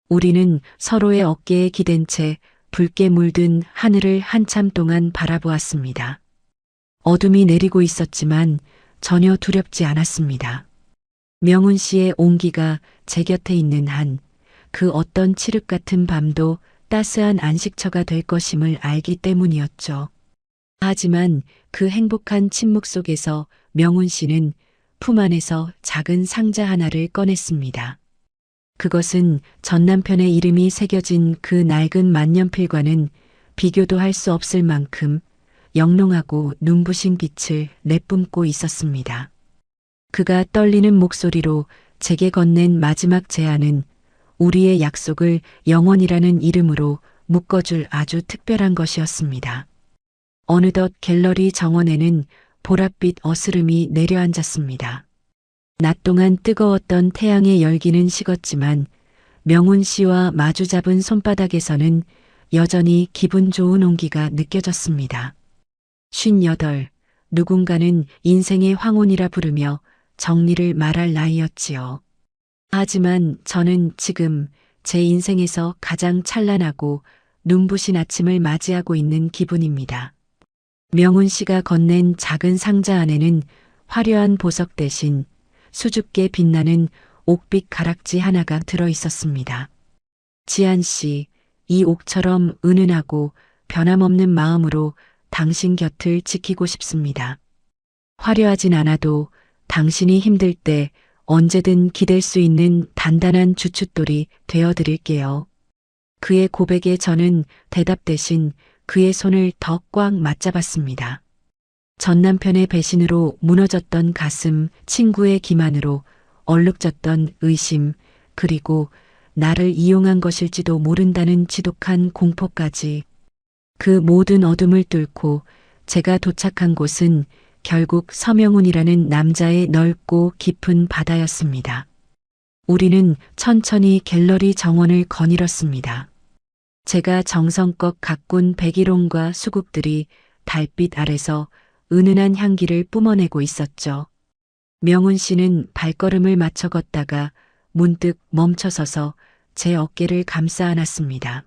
우리는 서로의 어깨에 기댄 채 붉게 물든 하늘을 한참 동안 바라보았습니다. 어둠이 내리고 있었지만 전혀 두렵지 않았습니다. 명훈 씨의 온기가 제 곁에 있는 한 그 어떤 칠흑 같은 밤도 따스한 안식처가 될 것임을 알기 때문이었죠. 하지만 그 행복한 침묵 속에서 명훈 씨는 품 안에서 작은 상자 하나를 꺼냈습니다. 그것은 전 남편의 이름이 새겨진 그 낡은 만년필과는 비교도 할 수 없을 만큼 영롱하고 눈부신 빛을 내뿜고 있었습니다. 그가 떨리는 목소리로 제게 건넨 마지막 제안은 우리의 약속을 영원이라는 이름으로 묶어줄 아주 특별한 것이었습니다. 어느덧 갤러리 정원에는 보랏빛 어스름이 내려앉았습니다. 낮 동안 뜨거웠던 태양의 열기는 식었지만 명훈 씨와 마주 잡은 손바닥에서는 여전히 기분 좋은 온기가 느껴졌습니다. 58, 누군가는 인생의 황혼이라 부르며 정리를 말할 나이였지요. 하지만 저는 지금 제 인생에서 가장 찬란하고 눈부신 아침을 맞이하고 있는 기분입니다. 명훈 씨가 건넨 작은 상자 안에는 화려한 보석 대신 수줍게 빛나는 옥빛 가락지 하나가 들어 있었습니다. 지한 씨, 이 옥처럼 은은하고 변함없는 마음으로 당신 곁을 지키고 싶습니다. 화려하진 않아도 당신이 힘들 때 언제든 기댈 수 있는 단단한 주춧돌이 되어드릴게요. 그의 고백에 저는 대답 대신 그의 손을 더 꽉 맞잡았습니다. 전 남편의 배신으로 무너졌던 가슴, 친구의 기만으로 얼룩졌던 의심, 그리고 나를 이용한 것일지도 모른다는 지독한 공포까지. 그 모든 어둠을 뚫고 제가 도착한 곳은 결국 서명훈이라는 남자의 넓고 깊은 바다였습니다. 우리는 천천히 갤러리 정원을 거닐었습니다. 제가 정성껏 가꾼 백일홍과 수국들이 달빛 아래서 은은한 향기를 뿜어내고 있었죠. 명훈 씨는 발걸음을 맞춰 걷다가 문득 멈춰서서 제 어깨를 감싸 안았습니다.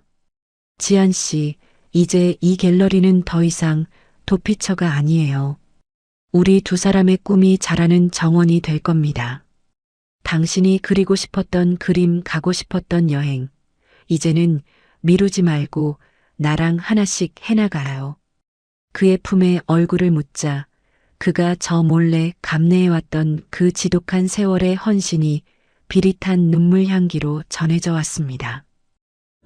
지한 씨, 이제 이 갤러리는 더 이상 도피처가 아니에요. 우리 두 사람의 꿈이 자라는 정원이 될 겁니다. 당신이 그리고 싶었던 그림, 가고 싶었던 여행, 이제는 미루지 말고 나랑 하나씩 해나가요. 그의 품에 얼굴을 묻자 그가 저 몰래 감내해왔던 그 지독한 세월의 헌신이 비릿한 눈물 향기로 전해져 왔습니다.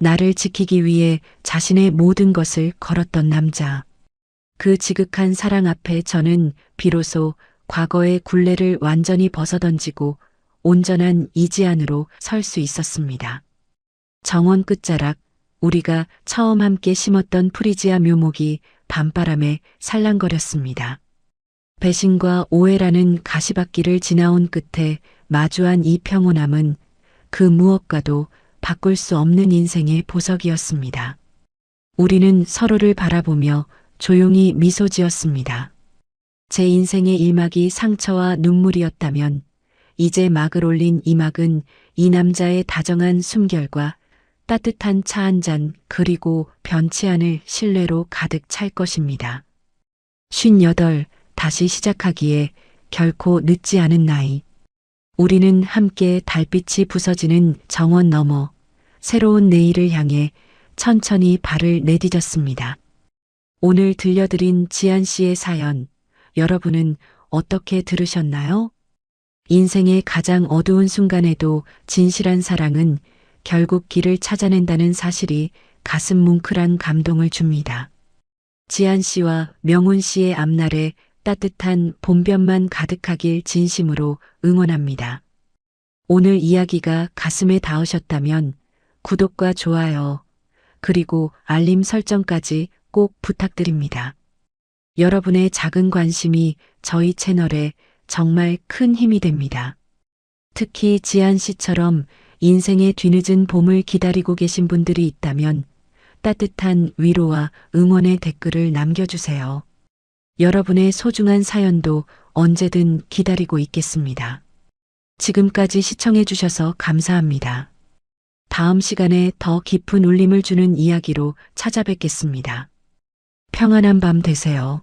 나를 지키기 위해 자신의 모든 것을 걸었던 남자. 그 지극한 사랑 앞에 저는 비로소 과거의 굴레를 완전히 벗어던지고 온전한 이지안으로 설 수 있었습니다. 정원 끝자락, 우리가 처음 함께 심었던 프리지아 묘목이 밤바람에 살랑거렸습니다. 배신과 오해라는 가시밭길을 지나온 끝에 마주한 이 평온함은 그 무엇과도 바꿀 수 없는 인생의 보석이었습니다. 우리는 서로를 바라보며 조용히 미소 지었습니다. 제 인생의 일막이 상처와 눈물이었다면 이제 막을 올린 이 막은 이 남자의 다정한 숨결과 따뜻한 차 한 잔 그리고 변치 않을 신뢰로 가득 찰 것입니다. 58, 다시 시작하기에 결코 늦지 않은 나이. 우리는 함께 달빛이 부서지는 정원 너머 새로운 내일을 향해 천천히 발을 내디뎠습니다. 오늘 들려드린 지한 씨의 사연, 여러분은 어떻게 들으셨나요? 인생의 가장 어두운 순간에도 진실한 사랑은 결국 길을 찾아낸다는 사실이 가슴 뭉클한 감동을 줍니다. 지한 씨와 명훈 씨의 앞날에 따뜻한 봄볕만 가득하길 진심으로 응원합니다. 오늘 이야기가 가슴에 닿으셨다면 구독과 좋아요, 그리고 알림 설정까지 꼭 부탁드립니다. 여러분의 작은 관심이 저희 채널에 정말 큰 힘이 됩니다. 특히 지한 씨처럼 인생의 뒤늦은 봄을 기다리고 계신 분들이 있다면 따뜻한 위로와 응원의 댓글을 남겨주세요. 여러분의 소중한 사연도 언제든 기다리고 있겠습니다. 지금까지 시청해주셔서 감사합니다. 다음 시간에 더 깊은 울림을 주는 이야기로 찾아뵙겠습니다. 평안한 밤 되세요.